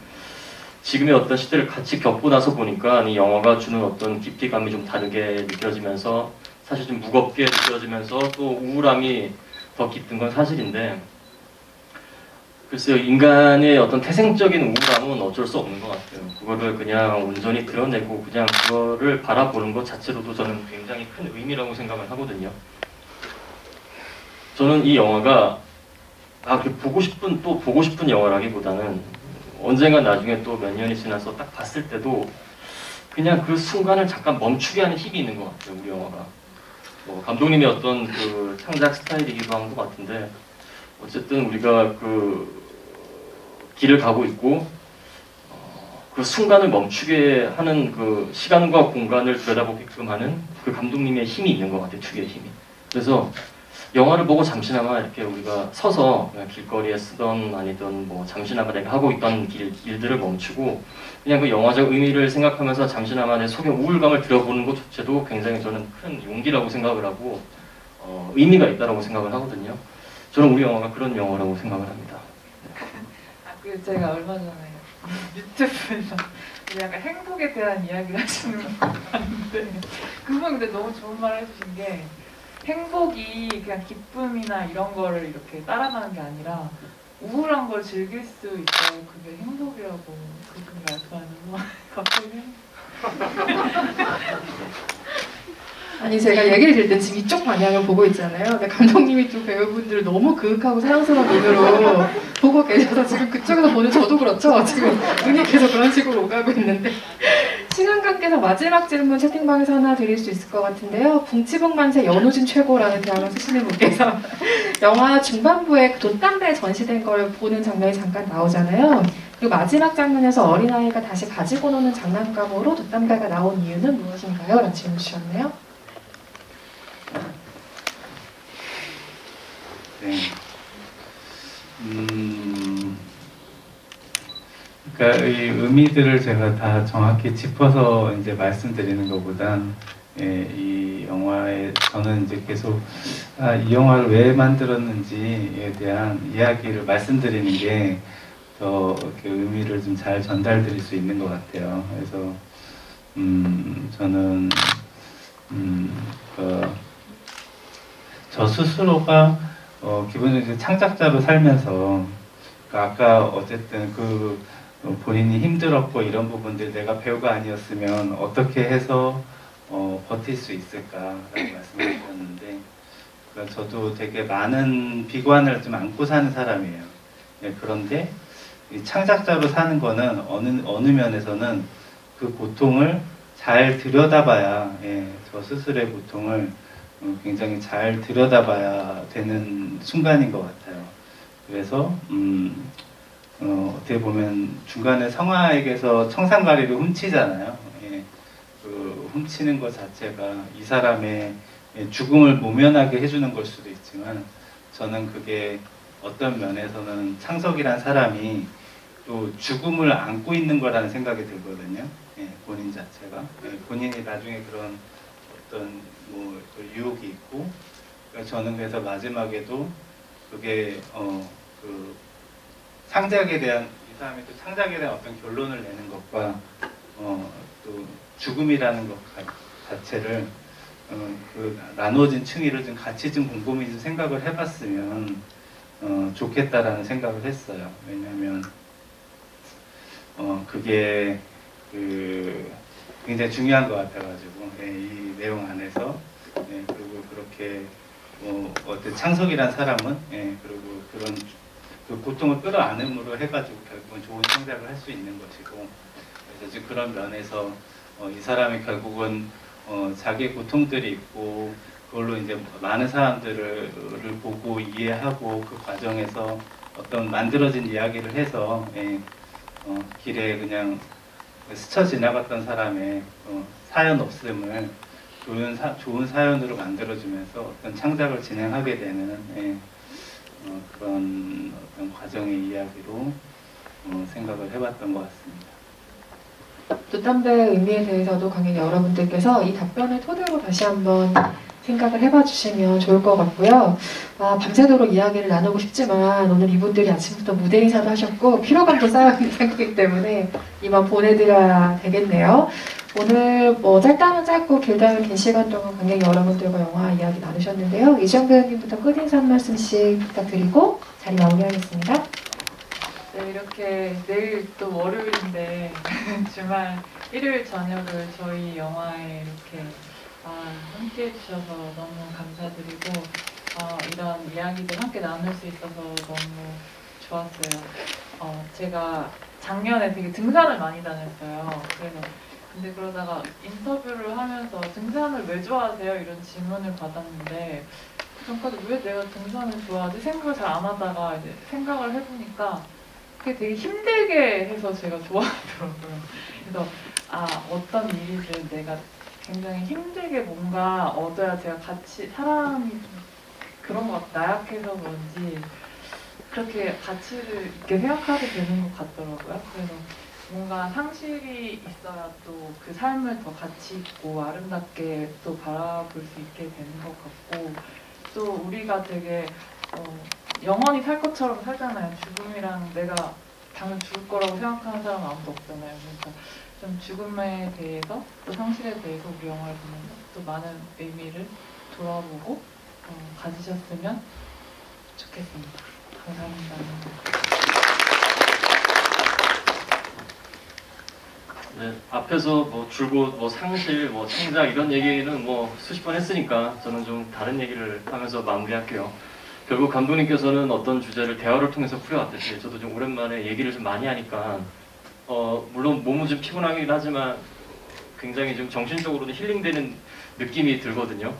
지금의 어떤 시대를 같이 겪고 나서 보니까 이 영화가 주는 어떤 깊이감이 좀 다르게 느껴지면서 사실 좀 무겁게 느껴지면서 또 우울함이 더 깃든 건 사실인데, 글쎄요, 인간의 어떤 태생적인 우울함은 어쩔 수 없는 것 같아요. 그거를 그냥 온전히 드러내고 그냥 그거를 바라보는 것 자체로도 저는 굉장히 큰 의미라고 생각을 하거든요. 저는 이 영화가 보고 싶은 영화라기보다는 언젠가 나중에 또 몇 년이 지나서 딱 봤을 때도 그냥 그 순간을 잠깐 멈추게 하는 힘이 있는 것 같아요, 우리 영화가. 감독님의 어떤 그 창작 스타일이기도 한 것 같은데, 어쨌든 우리가 그 길을 가고 있고 그 순간을 멈추게 하는 그 시간과 공간을 들여다보게끔 하는 그 감독님의 힘이 있는 것 같아요, 특유의 힘이. 그래서 영화를 보고 잠시나마 이렇게 우리가 서서 그냥 길거리에 쓰던 아니든 뭐 잠시나마 내가 하고 있던 길들을 멈추고 그냥 그 영화적 의미를 생각하면서 잠시나마 내 속의 우울감을 들여보는 것 자체도 굉장히 저는 큰 용기라고 생각을 하고 의미가 있다고 생각을 하거든요. 저는 우리 영화가 그런 영화라고 생각을 합니다. 그 제가 얼마 전에 유튜브에서 약간 행복에 대한 이야기를 하시는 거 봤는데, 그분 근데 너무 좋은 말 해주신 게, 행복이 그냥 기쁨이나 이런 거를 이렇게 따라가는 게 아니라 우울한 걸 즐길 수 있어요. 그게 행복이라고 그분이 말씀하는 거 갑자기. 아니 제가 얘기를 들을 땐 지금 이쪽 방향을 보고 있잖아요. 근데 감독님이 두 배우분들을 너무 그윽하고 사랑스러운 눈으로 보고 계셔서 지금 그쪽에서 보는 저도 그렇죠. 지금 눈이 계속 그런 식으로 오가고 있는데, 시간 관계상 마지막 질문 채팅방에서 하나 드릴 수 있을 것 같은데요. 붕치붕 만세 연우진 최고라는 대학을 쓰시는 분께서 영화 중반부에 돛담배 전시된 걸 보는 장면이 잠깐 나오잖아요. 그리고 마지막 장면에서 어린아이가 다시 가지고 노는 장난감으로 돛담배가 나온 이유는 무엇인가요? 라는 질문 주셨네요. 네. 그러니까 이 의미들을 제가 다 정확히 짚어서 이제 말씀드리는 것보다, 이 영화에 저는 이제 계속 이 영화를 왜 만들었는지에 대한 이야기를 말씀드리는 게 더 이렇게 의미를 좀 잘 전달드릴 수 있는 것 같아요. 그래서 저는 저 스스로가 기본적으로 창작자로 살면서, 아까 어쨌든 본인이 힘들었고 이런 부분들 내가 배우가 아니었으면 어떻게 해서 버틸 수 있을까라고 말씀하셨는데, 그러니까 저도 되게 많은 비관을 좀 안고 사는 사람이에요. 그런데 이 창작자로 사는 거는 어느 면에서는 그 고통을 잘 들여다봐야, 저 스스로의 고통을 굉장히 잘 들여다봐야 되는 순간인 것 같아요. 그래서 어떻게 보면 중간에 성화에게서 청산가리를 훔치잖아요. 그 훔치는 것 자체가 이 사람의 죽음을 모면하게 해주는 걸 수도 있지만, 저는 그게 어떤 면에서는 창석이란 사람이 또 죽음을 안고 있는 거라는 생각이 들거든요. 본인 자체가. 본인이 나중에 그런 어떤 유혹이 있고, 그러니까 저는 그래서 마지막에도 그게 그 창작에 대한, 이 사람이 또 창작에 대한 어떤 결론을 내는 것과 또 죽음이라는 것 자체를 그 나누어진 층위를 좀 같이 좀 곰곰이 좀 생각을 해봤으면 좋겠다라는 생각을 했어요. 왜냐하면 그게 굉장히 중요한 것 같아가지고, 이 내용 안에서, 그리고 그렇게 어떤 창석이란 사람은, 그리고 그런 그 고통을 끌어안음으로 해가지고 결국은 좋은 창작을 할 수 있는 것이고, 그래서 지금 그런 면에서 이 사람이 결국은 자기의 고통들이 있고 그걸로 이제 많은 사람들을 보고 이해하고 그 과정에서 어떤 만들어진 이야기를 해서 길에 그냥 스쳐 지나갔던 사람의 사연 없음을 좋은 사연으로 만들어주면서 어떤 창작을 진행하게 되는 그런 어떤 과정의 이야기로 생각을 해봤던 것 같습니다. 돛담배의 의미에 대해서도 관객 여러분들께서 이 답변을 토대로 다시 한번 생각을 해봐 주시면 좋을 것 같고요. 밤새도록 이야기를 나누고 싶지만 오늘 이분들이 아침부터 무대 인사도 하셨고 피로감도 쌓여있는 상태이기 때문에 이만 보내드려야 되겠네요. 오늘 뭐 짧다면 짧고 길다면 긴 시간 동안 관객 여러분들과 영화 이야기 나누셨는데요. 이지영 배우님부터 끝인사 한 말씀씩 부탁드리고 자리 마무리하겠습니다. 네, 이렇게 내일 또 월요일인데 주말 일요일 저녁을 저희 영화에 이렇게 함께 해주셔서 너무 감사드리고 이런 이야기들 함께 나눌 수 있어서 너무 좋았어요. 제가 작년에 되게 등산을 많이 다녔어요. 근데 그러다가 인터뷰를 하면서 등산을 왜 좋아하세요? 이런 질문을 받았는데 전까지 왜 내가 등산을 좋아하지? 생각을 잘 안 하다가 이제 생각을 해보니까 그게 되게 힘들게 해서 제가 좋아하더라고요. 그래서 어떤 일이든 내가 굉장히 힘들게 뭔가 얻어야 제가 같이 사람이 좀 그런 것 같아. 나약해서 그런지 그렇게 가치를 있게 생각하게 되는 것 같더라고요. 그래서 뭔가 상실이 있어야 또 그 삶을 더 가치 있고 아름답게 또 바라볼 수 있게 되는 것 같고 또 우리가 되게 영원히 살 것처럼 살잖아요. 죽음이랑 내가 당연 죽을 거라고 생각하는 사람은 아무도 없잖아요. 그러니까 좀 죽음에 대해서 또 상실에 대해서 우리 영화를 보면서 또 많은 의미를 돌아보고 가지셨으면 좋겠습니다. 감사합니다. 네, 앞에서 뭐 줄곧 뭐 상실, 뭐 창작 이런 얘기는 뭐 수십 번 했으니까 저는 좀 다른 얘기를 하면서 마무리할게요. 결국 감독님께서는 어떤 주제를 대화를 통해서 풀어왔듯이 저도 좀 오랜만에 얘기를 좀 많이 하니까 물론 몸은 좀 피곤하긴 하지만 굉장히 좀 정신적으로는 힐링되는 느낌이 들거든요.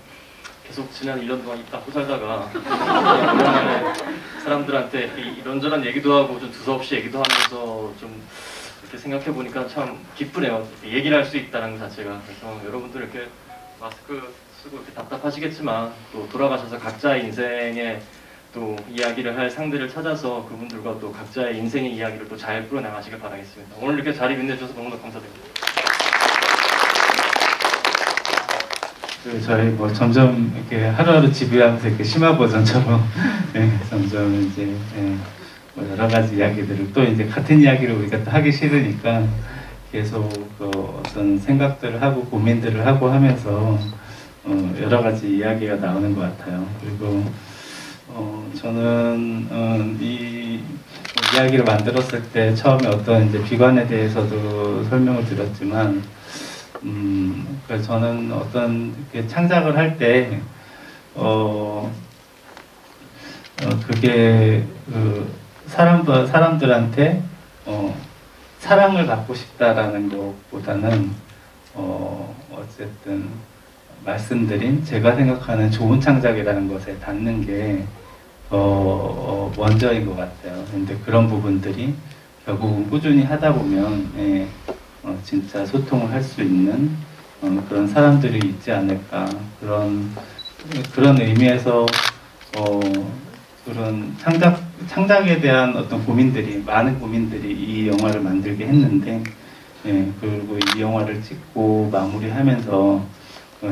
계속 지난 1년 동안 입 닫고 살다가 오랜만에 사람들한테 이런저런 얘기도 하고 좀 두서없이 얘기도 하면서 좀 이렇게 생각해 보니까 참 기쁘네요. 얘기를 할 수 있다는 것 자체가. 그래서 여러분들 이렇게 마스크 쓰고 이렇게 답답하시겠지만 또 돌아가셔서 각자의 인생에 또 이야기를 할 상대를 찾아서 그분들과 또 각자의 인생의 이야기를 또 잘 풀어나가시길 바라겠습니다. 오늘 이렇게 자리 빛내주셔서 너무나 감사드립니다. 저희 뭐 점점 이렇게 하루하루 지루하면서 이렇게 심화 버전처럼 점점 이제 뭐 여러 가지 이야기들을 또 이제 같은 이야기를 우리가 또 하기 싫으니까 계속 어떤 생각들을 하고 고민들을 하고 하면서 여러 가지 이야기가 나오는 것 같아요. 그리고 저는 이 이야기를 만들었을 때 처음에 어떤 이제 비관에 대해서도 설명을 드렸지만 그래서 저는 어떤 창작을 할 때 그게 사람들한테 사랑을 받고 싶다라는 것보다는 어쨌든 말씀드린 제가 생각하는 좋은 창작이라는 것에 닿는 게 먼저인 것 같아요. 근데 그런 부분들이 결국은 꾸준히 하다 보면 진짜 소통을 할 수 있는 그런 사람들이 있지 않을까 그런 의미에서 그런 창작에 대한 어떤 많은 고민들이 이 영화를 만들게 했는데 그리고 이 영화를 찍고 마무리하면서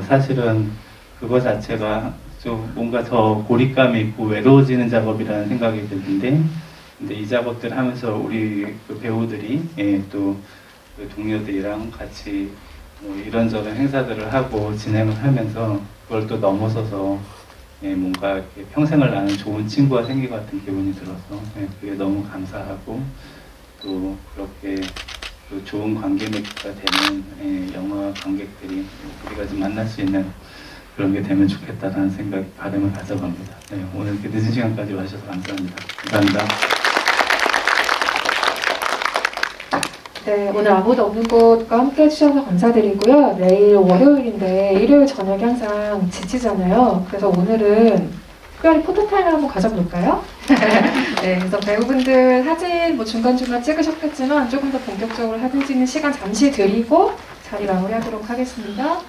사실은 그거 자체가 좀 뭔가 더 고립감이 있고 외로워지는 작업이라는 생각이 드는데 근데 이 작업들 하면서 우리 그 배우들이 또 그 동료들이랑 같이 이런저런 행사들을 하고 진행을 하면서 그걸 또 넘어서서 뭔가 이렇게 평생을 나는 좋은 친구가 생긴 것 같은 기분이 들어서 그게 너무 감사하고 또 그렇게 또 좋은 관계 맺기가 되는 영화 관객들이 우리가 좀 만날 수 있는 그런 게 되면 좋겠다라는 바람을 가져갑니다. 오늘 이렇게 늦은 시간까지 와주셔서 감사합니다. 감사합니다. 네, 오늘 아무도 없는 곳과 함께 해주셔서 감사드리고요. 내일 월요일인데 일요일 저녁이 항상 지치잖아요. 그래서 오늘은 특별히 포토타임을 한번 가져볼까요? 네, 그래서 배우분들 사진 뭐 중간중간 찍으셨겠지만 조금 더 본격적으로 사진 찍는 시간 잠시 드리고 자리 마무리하도록 하겠습니다.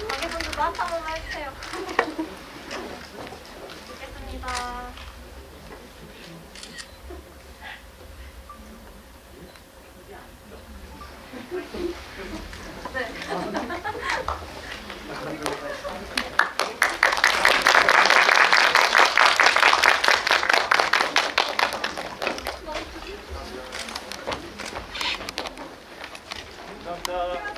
가게분들도 한 번만 해주세요. 알겠습니다. 감사합니다.